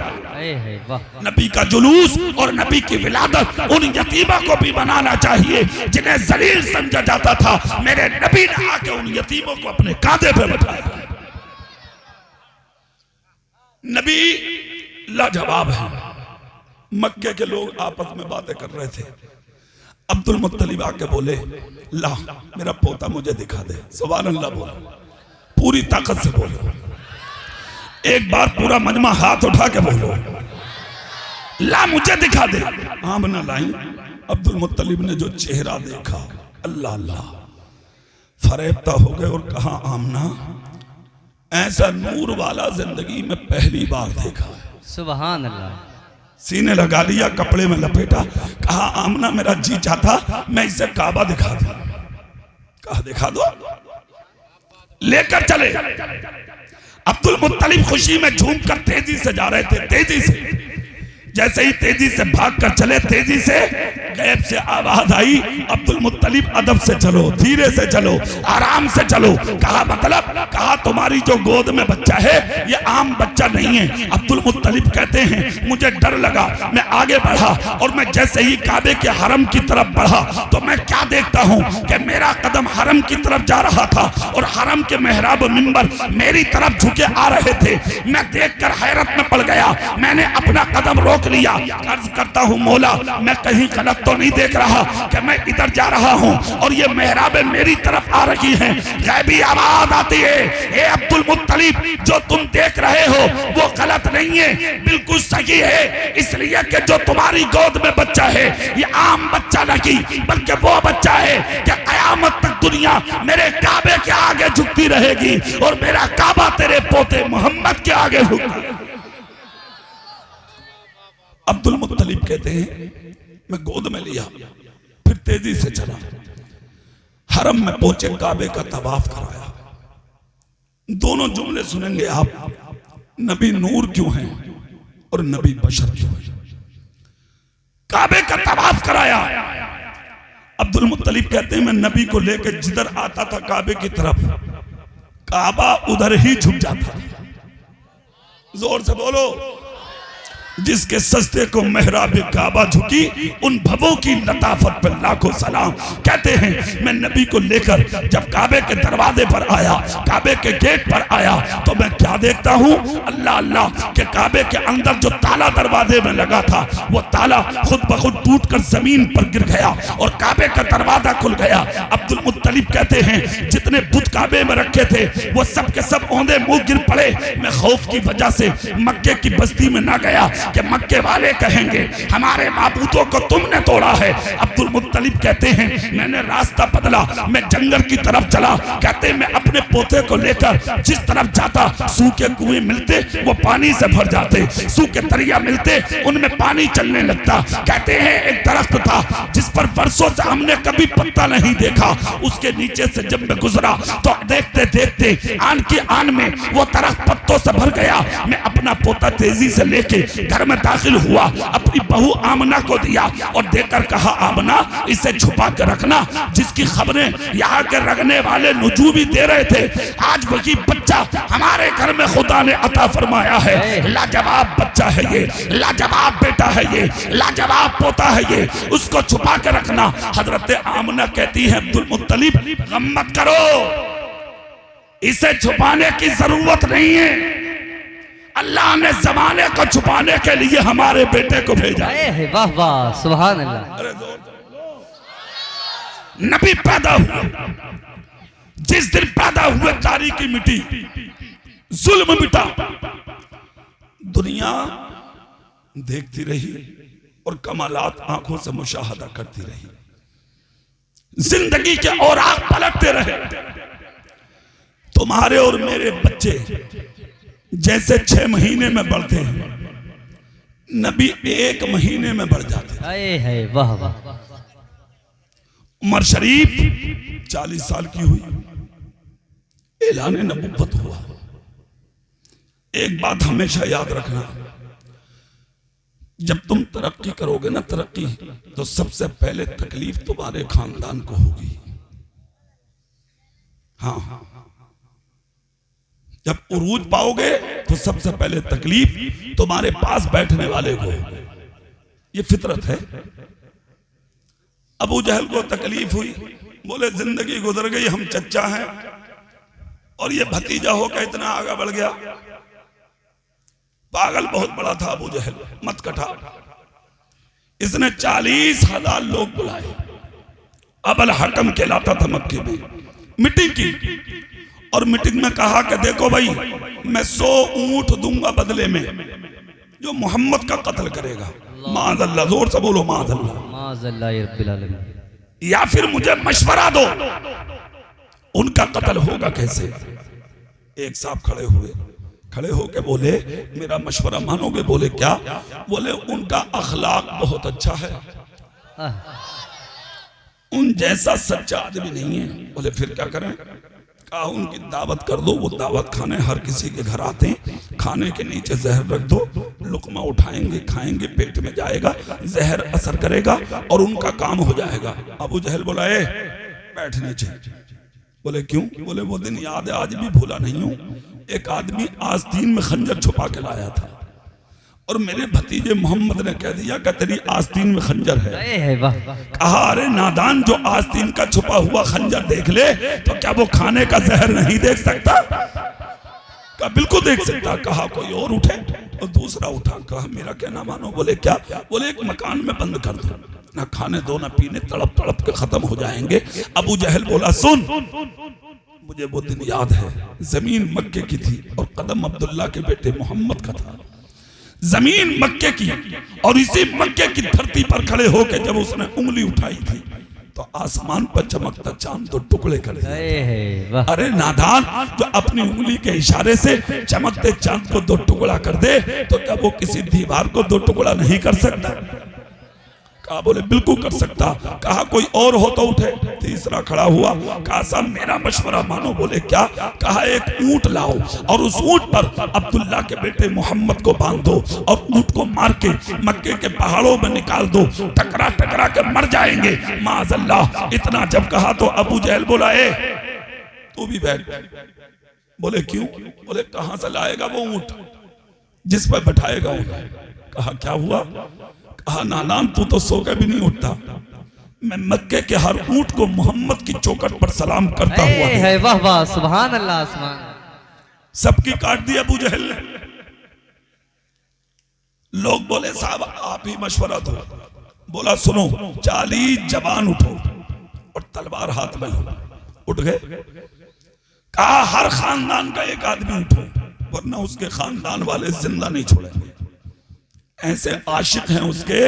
वाह। नबी का जुलूस और नबी की विलादत उन यतीमों को भी बनाना चाहिए जिन्हें जलील समझा जाता था। मेरे नबी ने आके उन यतीमों को अपने कांधे पे बैठाया। नबी लाजवाब है। मक्के के लोग आपस में बातें कर रहे थे। अब्दुल मुत्तलिब आके बोले, ला मेरा पोता मुझे दिखा दे। सुभान अल्लाह बोलो, पूरी ताकत से बोलो। एक बार पूरा मजमा हाथ उठा के बोलो, ला मुझे दिखा दे। आमना लाई। अब्दुल मुत्तलिब ने जो चेहरा देखा, अल्लाह अल्लाह, फरेबता हो गए और कहा, आमना ऐसा नूर वाला जिंदगी में पहली बार देखा। सुभान अल्लाह। सीने लगा लिया, कपड़े में लपेटा, कहा, आमना मेरा जी चाहता मैं इसे काबा दिखा दूं। कहा दिखा दो, लेकर चले। अब्दुल मुत्तलिब खुशी में झूमकर तेजी से जा रहे थे। तेजी से, जैसे ही तेजी से भागकर चले, तेजी से गैब से आवाज आई, अब्दुल मुत्तलिब अदब से चलो, धीरे से चलो, आराम से चलो। कहा मतलब, कहा तुम्हारी जो गोद में बच्चा है ये आम बच्चा नहीं है। अब्दुल मुत्तलिब कहते हैं मुझे डर लगा, मैं आगे बढ़ा और मैं जैसे ही काबे के हरम की तरफ बढ़ा तो मैं क्या देखता हूं कि मेरा कदम हरम की तरफ जा रहा था और हरम के मेहराब मिंबर मेरी तरफ झुके आ रहे थे। मैं देखकर हैरत में पड़ गया। मैंने अपना कदम रोक लिया। अर्ज करता हूं, मौला मैं कहीं गलत तो नहीं देख रहा कि मैं इधर जा रहा हूं और ये मेहराबें मेरी तरफ आ रही हैं। गैबी आवाज आती है, ए अब्दुल मुत्तलिब जो तुम देख रहे हो वो गलत नहीं है, बिल्कुल सही है। इसलिए कि जो तुम्हारी गोद में बच्चा है ये आम बच्चा नहीं बल्कि वो बच्चा है कि कयामत तक दुनिया मेरे काबे के आगे झुकती रहेगी और मेरा काबा तेरे पोते मोहम्मद के आगे झुकता। अब्दुल मुत्तलिब कहते हैं मैं गोद में लिया, फिर तेजी से चला, हरम में पहुंचे, काबे का तवाफ कराया। दोनों जुमले सुनेंगे आप, नबी नूर क्यों हैं और नबी बशर क्यों हैं। काबे का तवाफ कराया। अब्दुल मुत्तलिब कहते हैं मैं नबी को लेकर जिधर आता था काबे की तरफ, काबा उधर ही झुक जाता। जोर से बोलो, जिसके सस्ते को मेहराब काबा झुकी उन भवों की लताफत पर लाखों सलाम। कहते हैं मैं नबी को लेकर जब काबे के दरवाजे पर आया, काबे के गेट पर आया तो मैं क्या देखता हूँ, अल्लाह अल्लाह के काबे के अंदर जो ताला दरवाजे में लगा था वो ताला खुद ब खुद टूटकर जमीन पर गिर गया और काबे का दरवाजा खुल गया। अब्दुल मुत्तलिब कहते हैं जितने बुत काबे में रखे थे वो सब के सब औंधे मुंह गिर पड़े। मैं खौफ की वजह से मक्के की बस्ती में ना गया कि मक्के वाले कहेंगे हमारे माबूदों को तुमने तोड़ा है। अब्दुल मुत्तलिब कहते हैं मैंने रास्ता बदला, मैं जंगल की तरफ चला। कहते हैं मैं अपने पोते को लेकर जिस तरफ जाता सूखे कुएं मिलते वो पानी से भर जाते, सूखे दरिया मिलते उनमें पानी चलने लगता। कहते हैं एक दरख्त था जिस पर वर्षों से हमने कभी पत्ता नहीं देखा, उसके नीचे से जब मैं गुजरा तो देखते देखते आन की आन में वो दरख्त पत्तों से भर गया। मैं अपना पोता तेजी से लेके घर में दाखिल हुआ, अपनी बहू आमना को दिया और देकर कहा आमना इसे छुपा कर रखना, जिसकी खबरें यहाँ के रखने वाले नुजूमी दे रहे थे आज वही बच्चा हमारे घर में खुदा ने अता फरमाया है। लाजवाब बच्चा है ये, लाजवाब बेटा है ये, लाजवाब पोता है ये, उसको छुपा कर रखना। हजरत आमना कहती है अब्दुल मुत्तलिब गम मत करो, इसे छुपाने की जरूरत नहीं है, अल्लाह ने जमाने को छुपाने के लिए हमारे बेटे को भेजा। वाह वाह सुभान अल्लाह। नबी पैदा हुए, जिस दिन पैदा हुए तारीकी मिटी, जुल्म मिटा, दुनिया देखती रही और कमालात आंखों से मुशाहदा करती रही, जिंदगी के और आग पलटते रहे। तुम्हारे और मेरे बच्चे जैसे 6 महीने में बढ़ते हैं, नबी 1 महीने में बढ़ जाते हैं। वाह वाह। उमर शरीफ 40 साल की हुई, ऐलान नबुव्वत हुआ। एक बात हमेशा याद रखना, जब तुम तरक्की करोगे ना, तरक्की तो सबसे पहले तकलीफ तुम्हारे खानदान को होगी। हाँ, जब उरूज पाओगे तो सबसे पहले तकलीफ तुम्हारे पास बैठने वाले को, ये फितरत है। अबू जहल को तकलीफ हुई, बोले जिंदगी गुजर गई, हम चच्चा हैं और ये भतीजा होकर इतना आगे बढ़ गया। पागल बहुत बड़ा था अबू जहल, मत कटा। इसने 40,000 लोग बुलाए। अबल हकम कहलाता था मक्के में, मीटिंग की और मीटिंग में कहा कि देखो भाई, मैं 100 ऊंट दूंगा बदले में जो मोहम्मद का कत्ल करेगा। माज़अल्लाह, जोर से बोलो माज़अल्लाह। माज़अल्लाह रब्बिल आलमीन। या फिर मुझे मशवरा दो, उनका कत्ल होगा कैसे। एक साहब खड़े हुए, खड़े होके बोले मेरा मशवरा मानोगे। बोले क्या। बोले उनका अखलाक बहुत अच्छा है, उन जैसा सच्चा आदमी नहीं है। बोले फिर क्या करें। कहा उनकी दावत कर दो, वो दावत खाने हर किसी के घर आते हैं, खाने के नीचे जहर रख दो, लुकमा उठाएंगे, खाएंगे, पेट में जाएगा, जहर असर करेगा और उनका काम हो जाएगा। अबू जहल बोला ए बैठ नीचे। बोले क्यों। बोले वो दिन याद है, आज भी भूला नहीं हूं। एक आदमी आस्तीन में खंजर छुपा के लाया था और मेरे भतीजे मोहम्मद ने कह दिया कि तेरी आस्तीन में खंजर है। कहा अरे नादान, जो आस्तीन का छुपा हुआ खंजर देख ले तो क्या वो खाने का जहर नहीं देख सकता। कहा बिल्कुल देख सकता। कहा कोई और उठे, और दूसरा उठा। कहा मेरा कहना मानो। बोले क्या। बोले एक मकान में बंद कर दो, ना खाने दो ना पीने, तड़प तड़प के खत्म हो जाएंगे। अबू जहल बोला सुन, मुझे वो दिन याद है, जमीन मक्के की थी और कदम अब्दुल्ला के बेटे मोहम्मद का था। जमीन मक्के की और इसी मक्के की धरती पर खड़े होकर जब उसने उंगली उठाई थी तो आसमान पर चमकता चांद 2 टुकड़े कर दिए। अरे नादान, जो अपनी उंगली के इशारे से चमकते चांद को 2 टुकड़ा कर दे तो क्या वो किसी दीवार को 2 टुकड़ा नहीं कर सकता। कहा बोले बिल्कुल कर सकता। कहा कोई और हो तो उठे। तीसरा खड़ा हुआ। कहा साहब मेरा मशवरा मानो। बोले क्या। कहा एक ऊंट लाओ और उस ऊंट पर अब्दुल्ला के बेटे मोहम्मद को बांध दो और ऊंट को मार के मक्के के पहाड़ों में निकाल दो, टकरा टकरा के मर जाएंगे। माज़अल्लाह। इतना जब कहा तो अबू जहल बोला ए तू भी बैठ। बोले क्यों। बोले कहां से लाएगा वो ऊंट जिस पर बैठाएगा उन्हें। कहा क्या हुआ। कहा नानान, तू तो सो के भी नहीं उठता, मैं मक्के के हर ऊंट को मोहम्मद की चौखट पर सलाम करता हुआ है। वाह वाह, सुभान अल्लाह, सुभान। सबकी काट दी अबू जहल ने। लोग बोले साहब आप ही मशवरा दो। बोला सुनो, 40 जवान उठो और तलवार हाथ में लो। उठ गए। कहा हर खानदान का एक आदमी उठो, वरना उसके खानदान वाले जिंदा नहीं छोड़ेंगे। ऐसे आशिक हैं उसके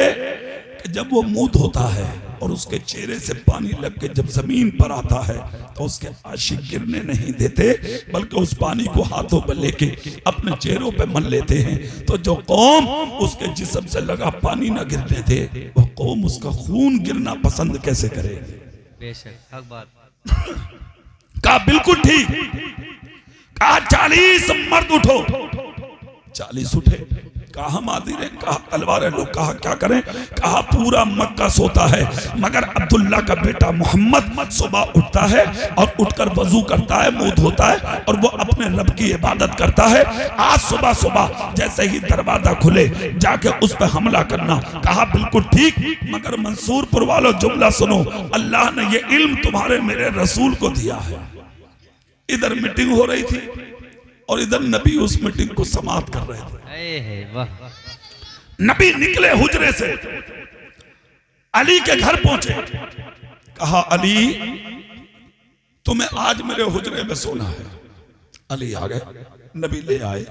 कि जब वो मुंह धोता है और उसके चेहरे से पानी लग के जब जमीन पर आता है तो उसके आशिक गिरने नहीं देते, बल्कि उस पानी को हाथों पर लेके अपने चेहरों पे मल लेते हैं। तो जो कौम उसके जिस्म से लगा पानी ना गिरने दे, वो कौम उसका खून गिरना पसंद कैसे करे। बेशक, हक बात। कहा बिल्कुल ठीक। कहा 40 मर्द उठो। 40 उठे। कहा हम आदि रहे। कहा तलवारें लो। कहा क्या करें। कहा पूरा मक्का सोता है मगर अब्दुल्ला का बेटा मोहम्मद सुबह उठता है और उठकर वजू करता है, मुंह धोता है और वो अपने रब की इबादत करता है। आज सुबह सुबह जैसे ही दरवाजा खुले जाके उस पर हमला करना। कहा बिल्कुल ठीक, मगर मंसूरपुर वालों जुमला सुनो, अल्लाह ने ये इल्म तुम्हारे मेरे रसूल को दिया है। इधर मीटिंग हो रही थी और इधर नबी उस मीटिंग को समाप्त कर रहे थे। नबी निकले हुजरे से, अली के घर पहुंचे। कहा अली तुम्हें आज मेरे हुजरे में सोना है। अली आ गए, नबी ले आए,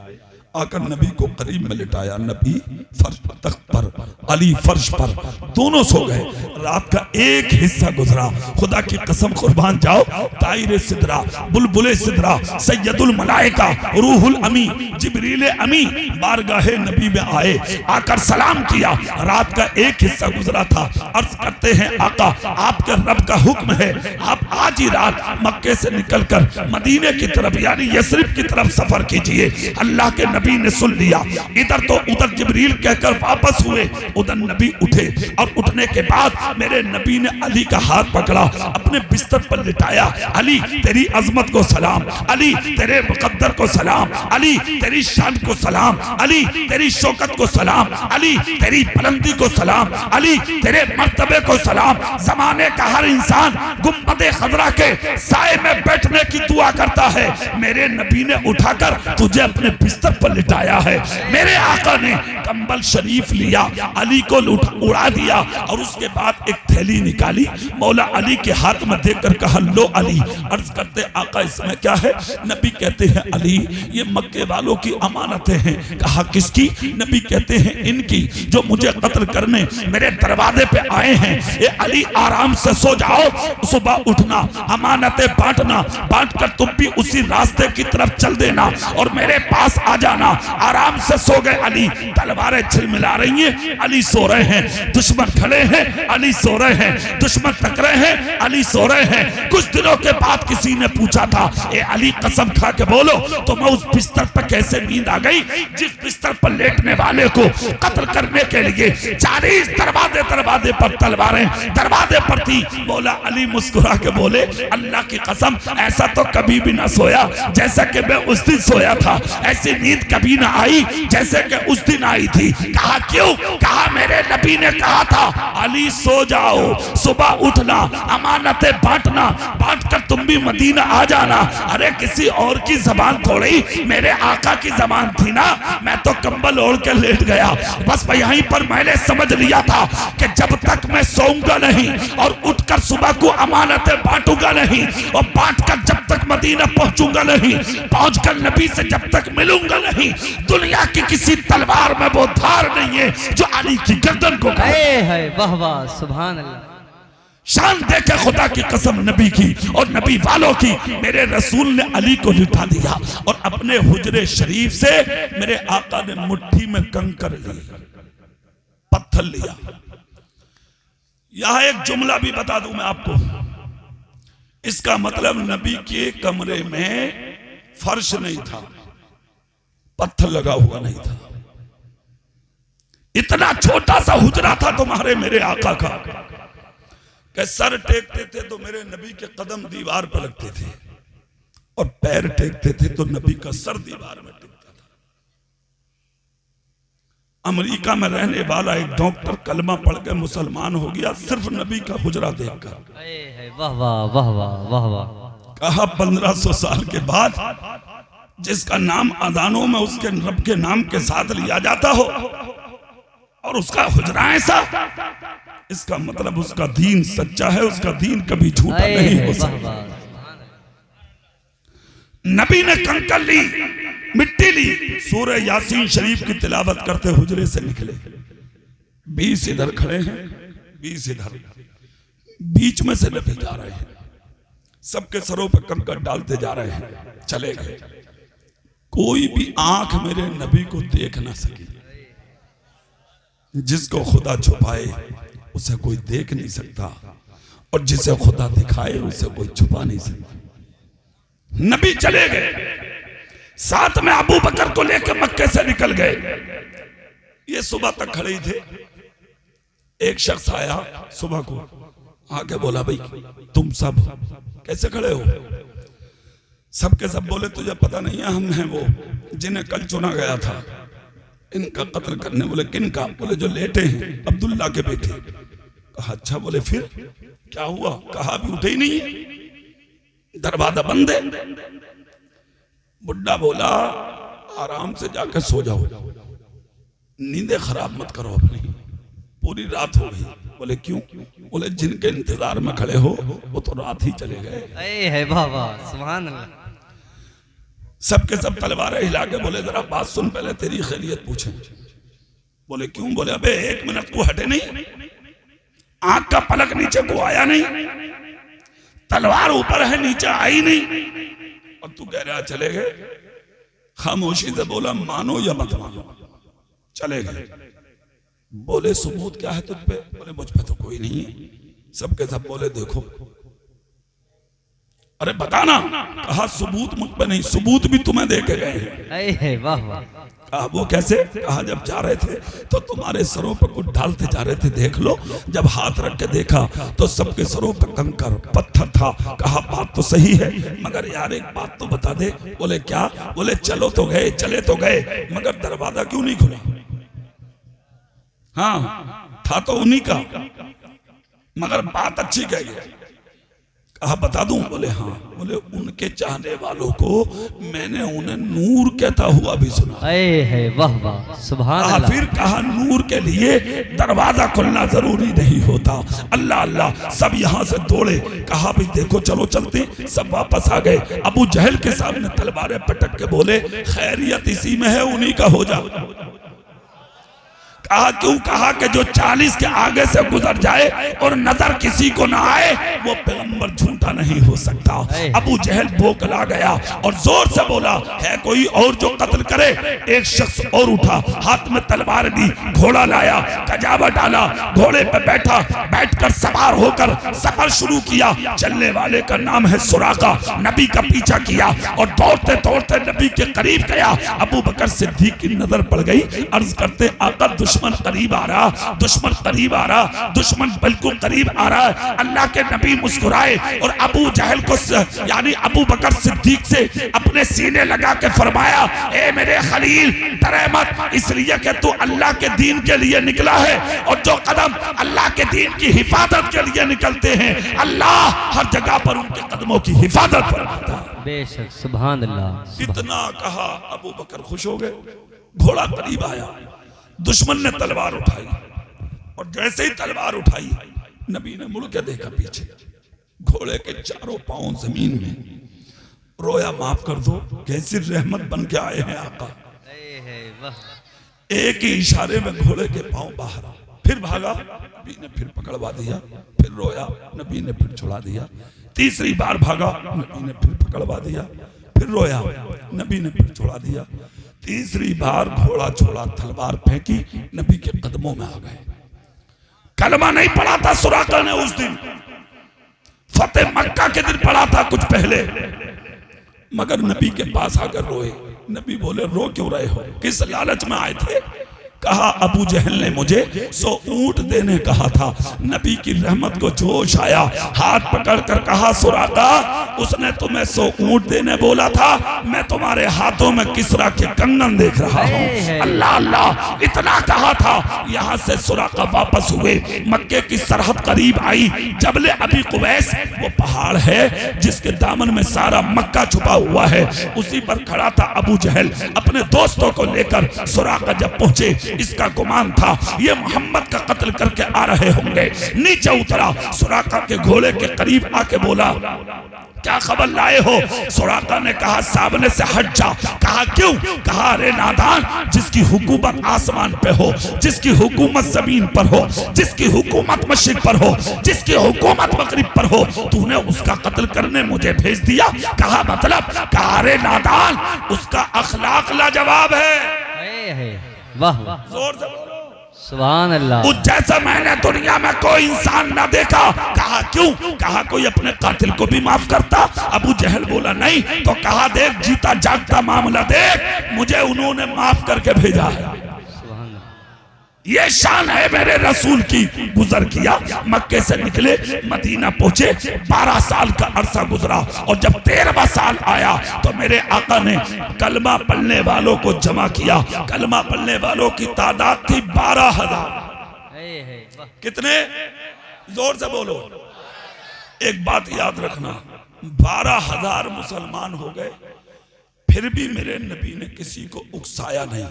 आकर नबी को करीब में लिटाया। नबी फर्श पर, तख्त पर, अली फर्श पर, दोनों सो गए। रात का एक हिस्सा गुजरा। खुदा की कसम कुर्बान जाओ, ताइर सिदरा, बुलबुले सिदरा, सैयदुल मलाइका, रूहुल अमी, जिब्रील अमी बारगाहे नबी में आए, आकर सलाम किया। रात का एक हिस्सा गुजरा था। अर्ज करते हैं आका आपके रब का हुक्म है, आप आज ही रात मक्के से निकलकर मदीने की तरफ यानी यसरिब की तरफ सफर कीजिए। अल्लाह के नबी ने सुन लिया। इधर तो उधर जिब्रील कहकर वापस हुए, उधर नबी उठे और उठने के बाद मेरे नबी ने अली का हाथ पकड़ा, अपने बिस्तर पर लिटाया। अली तेरी अजमत को सलाम, अली तेरे मुकद्दर को सलाम, अली तेरी शान को सलाम, अली तेरी शौकत को सलाम, अली तेरी बुलंदी को सलाम, अली तेरे मर्तबे को सलाम। जमाने का हर इंसान गुंबदे खजरा के साए में बैठने की दुआ करता है, मेरे नबी ने उठाकर तुझे अपने बिस्तर पर लिटाया है। मेरे आका ने कंबल शरीफ लिया, अली को उड़ा दिया और उसके बाद एक थैली निकाली, मौला अली के हाथ में देकर कहा लो अली। अर्ज करते आका इसमें क्या है? नबी कहते हैं अली ये मक्के वालों की अमानतें हैं। कहा किसकी? नबी कहते हैं इनकी, जो मुझे कत्ल करने मेरे दरवाजे पे आए हैं। ये अली आराम से सो जाओ, सुबह उठना, अमानतें बांटना, बांट कर तुम भी उसी रास्ते की तरफ चल देना और मेरे पास आ जाना। आराम से सो गए अली। तलवारें झिलमिला रही हैं, अली सो रहे हैं। दुश्मन खड़े हैं, अली सो रहे हैं। दुश्मन टकरे हैं, अली सो रहे हैं। कुछ दिनों के बाद किसी ने पूछा था, ए अली कसम खा के बोलो तो मैं उस बिस्तर पर कैसे नींद आ गई जिस बिस्तर पर लेटने वाले को कत्ल करने के लिए 40 दरवाजे दरवाजे पर तलवारें दरवाजे पर थी। मौला अली मुस्कुरा के बोले अल्लाह की कसम ऐसा तो कभी भी ना सोया जैसा कि मैं उस दिन सोया था। ऐसी नींद कभी ना आई जैसे कि उस दिन आई थी। कहा क्यों? कहा मेरे नबी ने कहा था अली सो जाओ, सुबह उठना, अमानतें बांटना, बांट कर तुम भी मदीना आ जाना। अरे किसी और की जबान थोड़ी, मेरे आका की जबान थी ना। मैं तो कंबल ओढ़ के लेट गया। बस यहीं पर मैंने समझ लिया था कि जब तक मैं सोऊंगा नहीं और उठकर सुबह को अमानतें बांटूंगा नहीं और बांट कर जब तक मदीना पहुंचूंगा नहीं, पहुंचकर नबी से जब तक मिलूंगा नहीं, दुनिया की किसी तलवार में वो धार नहीं है जो अली की गर्दन को है। वाह वाह सुभान अल्लाह। शान देखे खुदा की कसम नबी की और नबी वालों की। मेरे रसूल ने अली को लिटा दिया और अपने हुजरे शरीफ से मेरे आका ने मुट्ठी में कंकर लिया, पत्थर लिया। यहां एक जुमला भी बता दूं मैं आपको, इसका मतलब नबी के कमरे में फर्श नहीं था, पत्थर लगा हुआ नहीं था। इतना छोटा सा हुजरा था तुम्हारे मेरे आका का कि सर टेकते थे तो मेरे नबी के कदम दीवार पर लगते थे और पैर टेकते थे तो नबी का सर दीवार में टिकता था। अमेरिका में रहने वाला एक डॉक्टर कलमा पढ़ के मुसलमान हो गया सिर्फ नबी का हुजरा देखकर। वाह वाह वाह वाह वाह वाह। कहा 1500 साल के बाद जिसका नाम अजानों में उसके रब के नाम के साथ लिया जाता हो और उसका हुजरा ऐसा, इसका मतलब उसका दीन सच्चा है, उसका दीन कभी झूठा नहीं हो सकता। नबी ने कंकर ली, मिट्टी ली, सूरह यासीन शरीफ की तिलावत करते हुजरे से निकले। 20 इधर खड़े हैं, 20 इधर, बीच में से नबी जा रहे हैं, सबके सरों पर कंकर डालते जा रहे हैं, चले गए। कोई भी आंख मेरे नबी को देख ना सकी। जिसको खुदा छुपाए उसे कोई देख नहीं सकता और जिसे खुदा दिखाए उसे कोई छुपा नहीं सकता। नबी चले गए, साथ में अबू बकर को लेकर मक्के से निकल गए। ये सुबह तक खड़े ही थे। एक शख्स आया सुबह को, आके बोला भाई तुम सब कैसे खड़े हो? सबके सब बोले तुझे पता नहीं है हम हैं वो जिन्हें कल चुना गया था इनका कत्ल करने। बोले किन का? बोले जो लेटे हैं अब्दुल्ला के बेटे। कहा अच्छा। बोले फिर क्या हुआ? कहा अभी उठे ही नहीं है, दरवाजा बंद है। बुड्ढा बोला आराम से जाकर सो जाओ, नींदें खराब मत करो अपनी, पूरी रात हो गई। बोले क्यों? बोले जिनके इंतजार में खड़े हो वो तो रात ही चले गए। वाह वाह सुभान अल्लाह। सबके सब तलवारें हिला के बोले जरा बात सुन, पहले तेरी खैरियत पूछे। बोले क्यों? बोले अबे 1 मिनट को हटे नहीं, आंख का पलक नीचे को आया नहीं, तलवार ऊपर है नीचे आई नहीं और तू कह रहा चले गए। खामोशी से बोला मानो या मत मानो, चले गए। बोले सबूत क्या है तुझ पे? बोले मुझ पे तो कोई नहीं है। सबके सब बोले देखो अरे बताना। कहा सबूत मुझ पे नहीं, सबूत भी तुम्हें दे के गए हैं। वाह वाह। कहा वो कैसे? कहा जब जा रहे थे तो तुम्हारे सरों पर कुछ डालते जा रहे थे, देख लो। जब हाथ रख के देखा तो सबके सरों पर कंकर पत्थर था। कहा बात तो सही है, मगर यार एक बात तो बता दे। बोले क्या? बोले चलो तो गए, चले तो गए, मगर दरवाजा क्यों नहीं खुला? हाँ था तो उन्हीं का, मगर बात अच्छी कही है। कहा बता दूं? बोले हाँ। बोले उनके चाहने वालों को मैंने उन्हें नूर कहता हुआ भी सुना। वाह वाह, सुभान अल्लाह। फिर कहा नूर के लिए दरवाजा खुलना जरूरी नहीं होता। अल्लाह अल्लाह, सब यहाँ से दौड़े। कहा भाई देखो चलो चलते। सब वापस आ गए। अबू जहल के सामने तलवारें पटक के बोले खैरियत इसी में है, उन्हीं का हो जा। कहा क्यों? कहा कि जो 40 के आगे से गुजर जाए और नजर किसी को ना आए वो पैगंबर झूठा नहीं हो सकता। अबू जहल बौखला गया और जोर से बोला है कोई और जो कत्ल करे? एक शख्स और उठा, हाथ में तलवार दी, घोड़ा लाया, कजावा डाला, घोड़े पे बैठा, बैठकर सवार होकर सफर शुरू किया। चलने वाले का नाम है सुराका। नबी का पीछा किया और दौड़ते दौड़ते नबी के करीब गया। अबू बकर सिद्दीक की नजर पड़ गई। अर्ज करते आका दुश्मन करीब आ रहा, दुश्मन करीब आ रहा, दुश्मन बिल्कुल करीब आ रहा है। अल्लाह के नबी मुस्कुराए और अबू जहल को यानी अबू बकर सिद्दीक से अपने सीने लगा के फरमाया ए मेरे खलील डरे मत, इसलिए कि तू अल्लाह के दीन के लिए निकला है और जो कदम अल्लाह के दीन की हिफाजत के लिए निकलते हैं अल्लाह हर जगह पर उनके कदमों की हिफाजत फरमाता है। बेशक, सुभान अल्लाह। इतना कहा अबू बकर खुश हो गए। घोड़ा करीब आया, दुश्मन ने तलवार उठाई और जैसे ही तलवार उठाई नबी ने मुड़ के देखा पीछे, घोड़े के चारों पांव जमीन में। रोया माफ कर दो, कैसी रहमत बन के आए हैं आका। एक ही इशारे में घोड़े के पांव बाहर। फिर भागा, नबी ने फिर पकड़वा दिया। फिर रोया, नबी ने फिर छुड़ा दिया। तीसरी बार भागा, नबी ने फिर पकड़वा दिया। फिर रोया, नबी ने फिर छुड़ा दिया। तीसरी बार घोड़ा छोड़ा, तलवार फेंकी, नबी के कदमों में आ गए। कलमा नहीं पढ़ा था सुराका ने उस दिन, फतेह मक्का के दिन पढ़ा था कुछ पहले, मगर नबी के पास आकर रोए। नबी बोले रो क्यों रहे हो? किस लालच में आए थे? कहा अबू जहल ने मुझे 100 ऊंट देने कहा था। नबी की रहमत को जोश आया, हाथ पकड़कर कहा सुराका उसने तुम्हें 100 ऊंट देने बोला था, मैं तुम्हारे हाथों में किसरा के कंगन देख रहा हूँ। अल्लाह अल्लाह, इतना कहा था। यहाँ से सुराका वापस हुए, मक्के की सरहद करीब आई। जबले अबी कुवैस वो पहाड़ है जिसके दामन में सारा मक्का छुपा हुआ है, उसी पर खड़ा था अबू जहल अपने दोस्तों को लेकर। सुराका जब पहुंचे, इसका गुमान था ये मोहम्मद का कत्ल करके आ रहे होंगे। नीचे उतरा, सुराका के घोड़े के करीब आके बोला क्या खबर लाए हो? सुराका ने कहा सामने से हट जा। कहा क्यों? कहा अरे नादान, जिसकी हुकूमत आसमान पे हो, जिसकी हुकूमत जमीन पर हो, जिसकी हुकूमत मशरिक पर हो, जिसकी हुकूमत मगरिब पर हो, तूने उसका कत्ल करने मुझे भेज दिया। कहा मतलब? कहा अरे नादान, उसका अखलाक लाजवाब है। वाह, जोर से बोलो सुभान अल्लाह। उस जैसा मैंने दुनिया में कोई इंसान ना देखा। कहा क्यों? कहा कोई अपने कातिल को भी माफ करता? अबू जहल बोला नहीं। तो कहा देख जीता जागता मामला देख, मुझे उन्होंने माफ करके भेजा है। ये शान है मेरे रसूल की। गुजर किया, मक्के से निकले, मदीना पहुंचे। 12 साल का अरसा गुजरा और जब 13वां साल आया तो मेरे आका ने कलमा पढ़ने वालों को जमा किया। कलमा पढ़ने वालों की तादाद थी 12,000। कितने? जोर से बोलो। एक बात याद रखना, 12,000 मुसलमान हो गए, फिर भी मेरे नबी ने किसी को उकसाया नहीं,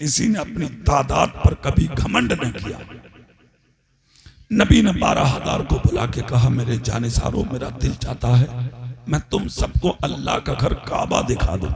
किसी ने अपनी तादाद पर कभी घमंड नहीं किया। नबी ने 12,000 को बुला के कहा मेरे जानिसारों, मेरा दिल चाहता है मैं तुम सबको अल्लाह का घर काबा दिखा दूं।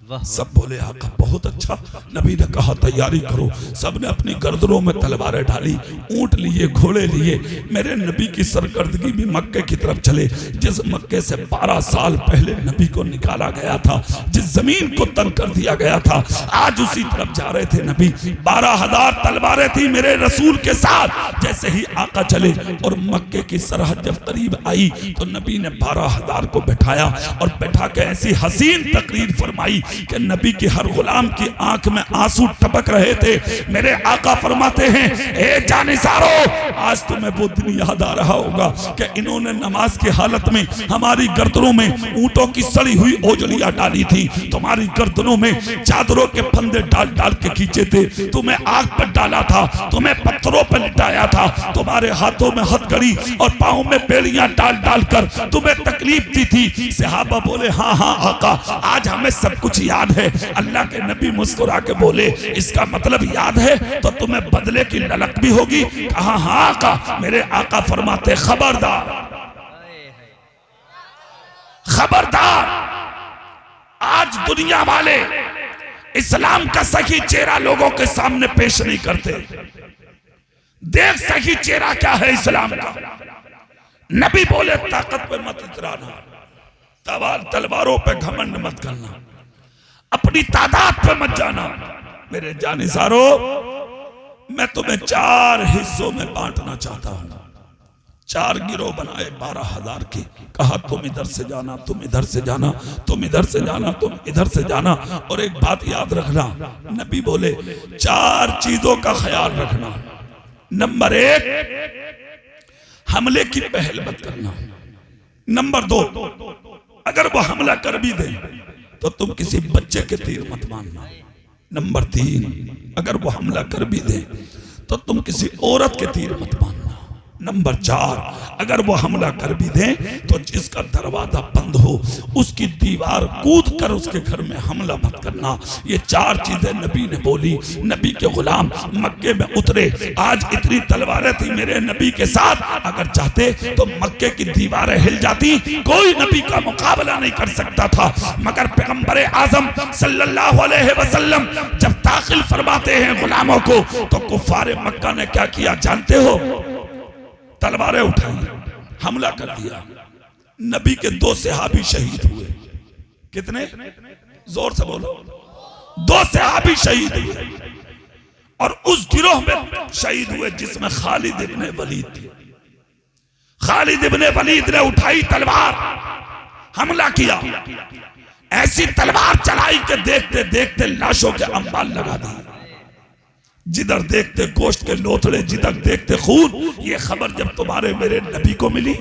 सब बोले आका बहुत अच्छा। नबी ने कहा तैयारी करो। सब ने अपनी गर्दनों में तलवारें डाली, ऊंट लिए, घोड़े लिए। मेरे नबी की सरकर्दगी भी मक्के की तरफ चले, जिस मक्के से 12 साल पहले नबी को निकाला गया था, जिस जमीन को तंग कर दिया गया था, आज उसी तरफ जा रहे थे नबी। 12,000 तलवारें थी मेरे रसूल के साथ। जैसे ही आका चले और मक्के की सरहद जब करीब आई तो नबी ने 12,000 को बैठाया और बैठा के ऐसी हसीन तकरीर फरमाई कि नबी की हर गुलाम की आंख में आंसू टपक रहे थे। मेरे आका फरमाते हैं, ए जानिसारो, आज तुम्हें वो दिन याद आ रहा होगा कि इन्होंने नमाज की हालत में हमारी गर्दनों में ऊंटों की सड़ी हुई ओजलियां डाली थी, तुम्हारी गर्दनों में चादरों के फंदे डाल डाल के खींचे थे, तुम्हें आग पर डाला था, तुम्हें पत्थरों पर लिटाया था, तुम्हारे हाथों में हथकड़ी और पांव में बेड़ियां डाल डाल कर तुम्हें तकलीफ दी थी। सहाबा बोले, हाँ हाँ आका, आज हमें सब कुछ याद है। अल्लाह के नबी मुस्कुरा के बोले, इसका मतलब याद है तो तुम्हें बदले की ललक भी होगी। कहा हाँ आका। मेरे आका फरमाते, खबरदार खबरदार, आज दुनिया वाले इस्लाम का सही चेहरा लोगों के सामने पेश नहीं करते। देख सही चेहरा क्या है इस्लाम का। नबी बोले, ताकत पे मत इतराना, तलवारों पे घमंड मत करना, अपनी तादाद पे मत जाना। मेरे जानिसारो, मैं तुम्हें 4 हिस्सों में बांटना चाहता हूं। 4 गिरोह बनाए 12,000 की। कहा तुम इधर से जाना, तुम इधर से जाना, तुम इधर से जाना, तुम इधर से जाना। और एक बात याद रखना, नबी बोले 4 चीजों का ख्याल रखना। नंबर 1, हमले की पहल मत करना। नंबर 2, अगर वो हमला कर भी दे तो तुम किसी बच्चे के तीर मत मारना। नंबर 3, अगर वो हमला कर भी दे तो तुम किसी औरत के तीर मत मारना। नंबर 4, अगर वो हमला कर भी दे तो जिसका दरवाजा बंद हो उसकी दीवार कूद कर उसके घर में हमला मत करना। ये 4 चीजें नबी ने बोली। नबी के गुलाम मक्के में उतरे। आज इतनी तलवारें थी मेरे नबी के साथ, अगर चाहते तो मक्के की दीवारें हिल जाती, कोई नबी का मुकाबला नहीं कर सकता था। मगर पैगंबर आजम सल्लल्लाहु अलैहि वसल्लम जब दाखिल फरमाते हैं गुलामों को, तो कुफारे मक्का ने क्या किया जानते हो? तलवारें उठाई, हमला कर दिया। नबी के 2 सहाबी शहीद हुए। कितने? जोर से बोलो। 2 सहाबी शहीद हुए। और उस गिरोह में शहीद हुए जिसमें खालिद इब्ने वलीद थे। खालिद इब्ने वलीद ने उठाई तलवार, हमला किया। ऐसी तलवार चलाई कि देखते देखते लाशों के अंबाल लगा दिए। जिधर देखते गोश्त के लोथड़े, जिधर देखते खून। ये खबर जब तुम्हारे मेरे नबी को मिली,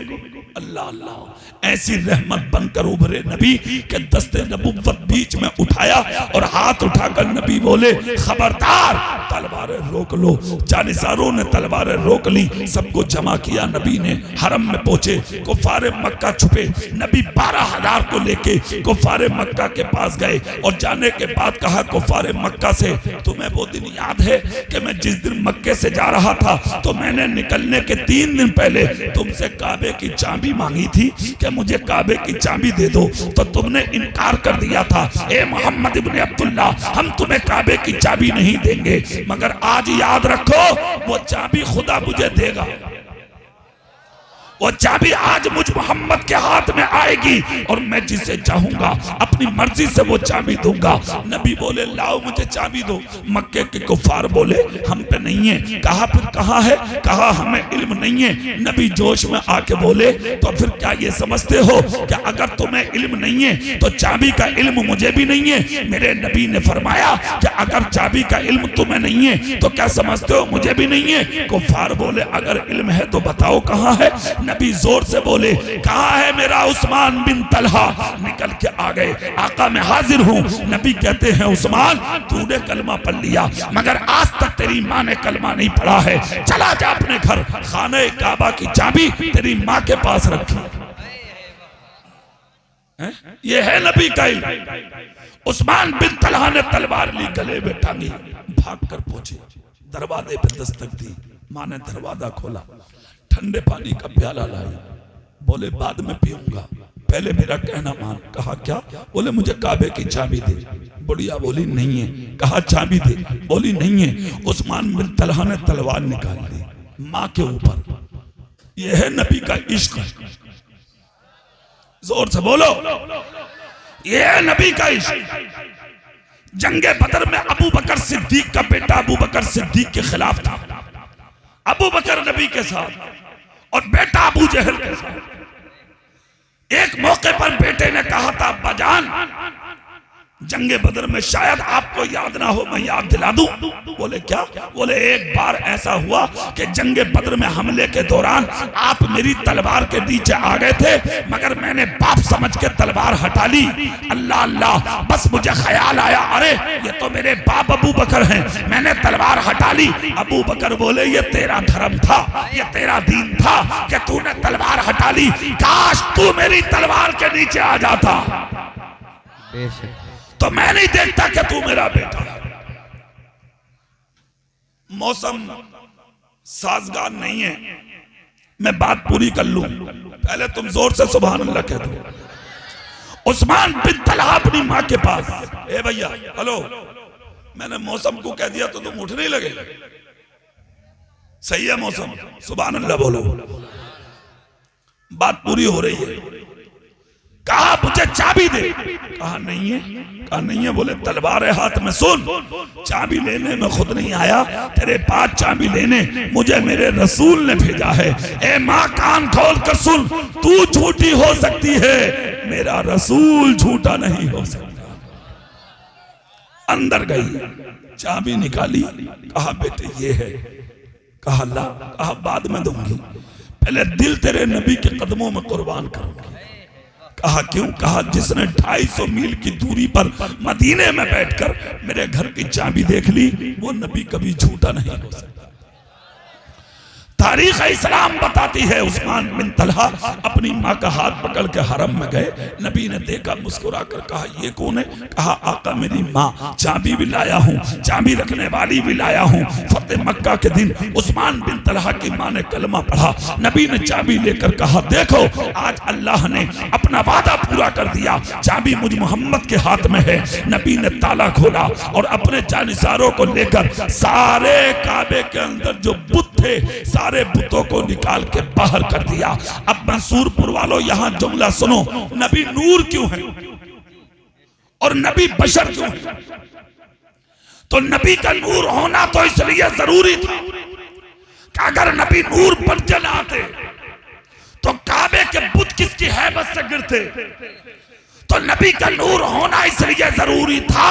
अल्लाह अल्लाह, ऐसी रहमत बनकर उभरे नबी के दस्ते नबुव्वत बीच में उठाया और हाथ उठाकर नबी बोले, खबरदार, तलवारें रोक लो। जानिसारों ने तलवारें रोक ली, सबको जमा किया। नबी ने हरम में पहुंचे, कुफारे मक्का छुपे। नबी 12,000 को लेके कुफारे मक्का के पास गए और जाने के बाद कहा कुफारे मक्का से, तुम्हें वो दिन याद है कि मैं जिस दिन मक्के से जा रहा था तो मैंने निकलने के 3 दिन पहले तुमसे काबे की चाबी मांगी थी कि मुझे काबे की चाबी दे दो, तो तुमने इनकार कर दिया था। ए मोहम्मद इब्ने अब्दुल्ला, हम तुम्हें काबे की चाबी नहीं देंगे, मगर आज याद रखो वो चाबी खुदा मुझे देगा। वो चाबी आज मुझ मोहम्मद के हाथ में आएगी और मैं जिसे चाहूंगा अपनी मर्जी से वो चाबी दूंगा। नबी बोले, लाओ मुझे चाबी दो। मक्के के कुफार बोले, हम पे नहीं है। कहा फिर कहाँ है? कहा हमें इल्म नहीं है। नबी जोश में आके बोले, तो फिर क्या ये समझते हो कि अगर तुम्हें इल्म नहीं है तो चाबी का इल्म मुझे भी नहीं है? मेरे नबी ने फरमाया कि अगर चाबी का इल्म तुम्हें नहीं है तो क्या समझते हो मुझे भी नहीं है? कुफार बोले, अगर इल्म है तो बताओ कहाँ है? नबी जोर से बोले, कहाँ है मेरा उस्मान बिन तलहा? निकल के आ गए, आका मैं हाजिर हूँ। नबी कहते हैं, उस्मान तूने कलमा पढ़ लिया मगर आज तक तेरी माँ ने कलमा नहीं पढ़ा है, चला जा अपने घर। खाने काबा की चाबी तेरी माँ के पास रखी। ये है नबी का इल्म। उस्मान बिन तलहा ने तलवार ली, गले में टांगी, भाग कर पहुंचे। दरवाजे पे दस्तक दी, माँ ने दरवाजा खोला, ठंडे पानी का प्याला लाई। बोले, बाद में पीऊंगा, पहले मेरा कहना मान। कहा क्या? बोले, मुझे काबे की चाबी दे। बुढ़िया बोली नहीं है। कहा चाबी दे, बोली नहीं है। उस्मान बिन तलहा ने तलवार निकाल ली माँ के ऊपर। यह है नबी का इश्क। जोर से बोलो, यह है नबी का इश्क। जंगे बदर में अबू बकर सिद्दीक का बेटा अबू बकर सिद्दीक के खिलाफ था। अबू बकर नबी के साथ और बेटा अबू जहल के साथ। एक मौके पर बेटे ने कहा था, अब्बा जान जंगे बदर में शायद आपको याद ना हो, मैं याद दिला दूं। बोले क्या? बोले एक बार ऐसा हुआ कि जंगे बदर में हमले के दौरान आप मेरी तलवार के नीचे आ गए थे, मगर मैंने बाप समझ के तलवार हटा ली। अल्लाह अल्लाह, बस मुझे ख्याल आया, अरे ये तो मेरे बाप अबू बकर हैं, मैंने तलवार हटा ली। अबू बकर बोले ये तेरा धर्म था, ये तेरा दीन था कि तूने तलवार हटा ली। काश तू मेरी तलवार के नीचे आ जाता तो मैं नहीं देखता कि तू मेरा बेटा। मौसम साजगार नहीं है, मैं बात पूरी कर लूं। पहले तुम जोर से सुभान अल्लाह कह दो। उस्मान बिन तलहा अपनी माँ के पास, ए भैया हेलो, मैंने मौसम को कह दिया तो तुम उठ नहीं लगे। सही है मौसम, सुभान अल्लाह बोलो। बात पूरी हो रही है। कहा मुझे चाबी दे, कहा नहीं है, कहा नहीं है। बोले तलवार है हाथ में, सुन चाबी लेने में खुद नहीं आया, तेरे पास चाबी लेने मुझे मेरे रसूल ने भेजा है। ए माँ कान खोल कर सुन, तू झूठी हो सकती है, मेरा रसूल झूठा नहीं हो सकता। अंदर गई, चाबी निकाली, कहा बेटे ये है। कहा ला, कहा बाद में दूंगी, पहले दिल तेरे नबी के कदमों में कुर्बान करूंगी। कहा क्यों? कहा जिसने 250 मील की दूरी पर मदीने में बैठकर मेरे घर की चाबी देख ली, वो नबी कभी झूठा नहीं हो सकता। तारीख इस्लाम बताती है उस्मान बिन तलहा अपनी माँ का हाथ पकड़ के हरम में गए। नबी ने देखा, मुस्कुरा कर कहा ये कौन है? कहा आका मेरी माँ, चाबी भी लाया हूँ, चाबी रखने वाली भी लाया हूँ। फतेह मक्का के दिन उस्मान बिन तलहा की माँ ने कलमा पढ़ा। नबी ने चाबी लेकर कहा देखो आज अल्लाह ने अपना वादा पूरा कर दिया, चाबी मुझ मोहम्मद के हाथ में है। नबी ने ताला खोला और अपने जानिसारों को लेकर सारे काबे के अंदर जो बुत थे सारे बुतों को निकाल के बाहर कर दिया। अब मंसूरपुर वालों यहां जुमला सुनो, नबी नूर क्यों है और नबी बशर क्यों है? तो नबी का नूर होना तो इसलिए जरूरी था कि अगर नबी नूर बन के आते तो काबे के बुत किसकी हैबत से गिरते। तो नबी का नूर होना इसलिए जरूरी था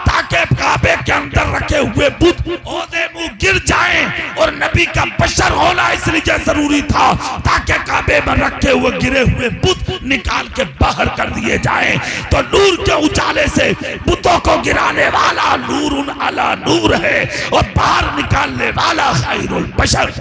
ताकि काबे के अंदर रखे हुए बुत ओदे मुंह गिर जाएं, और नबी का बशर होना इसलिए जरूरी था ताकि काबे में रखे हुए गिरे हुए बुत निकाल के बाहर कर दिए जाएं। तो नूर के उजाले से बुतों को गिराने वाला नूरुन अला नूर है और बाहर निकालने वाला खैरुल बशर।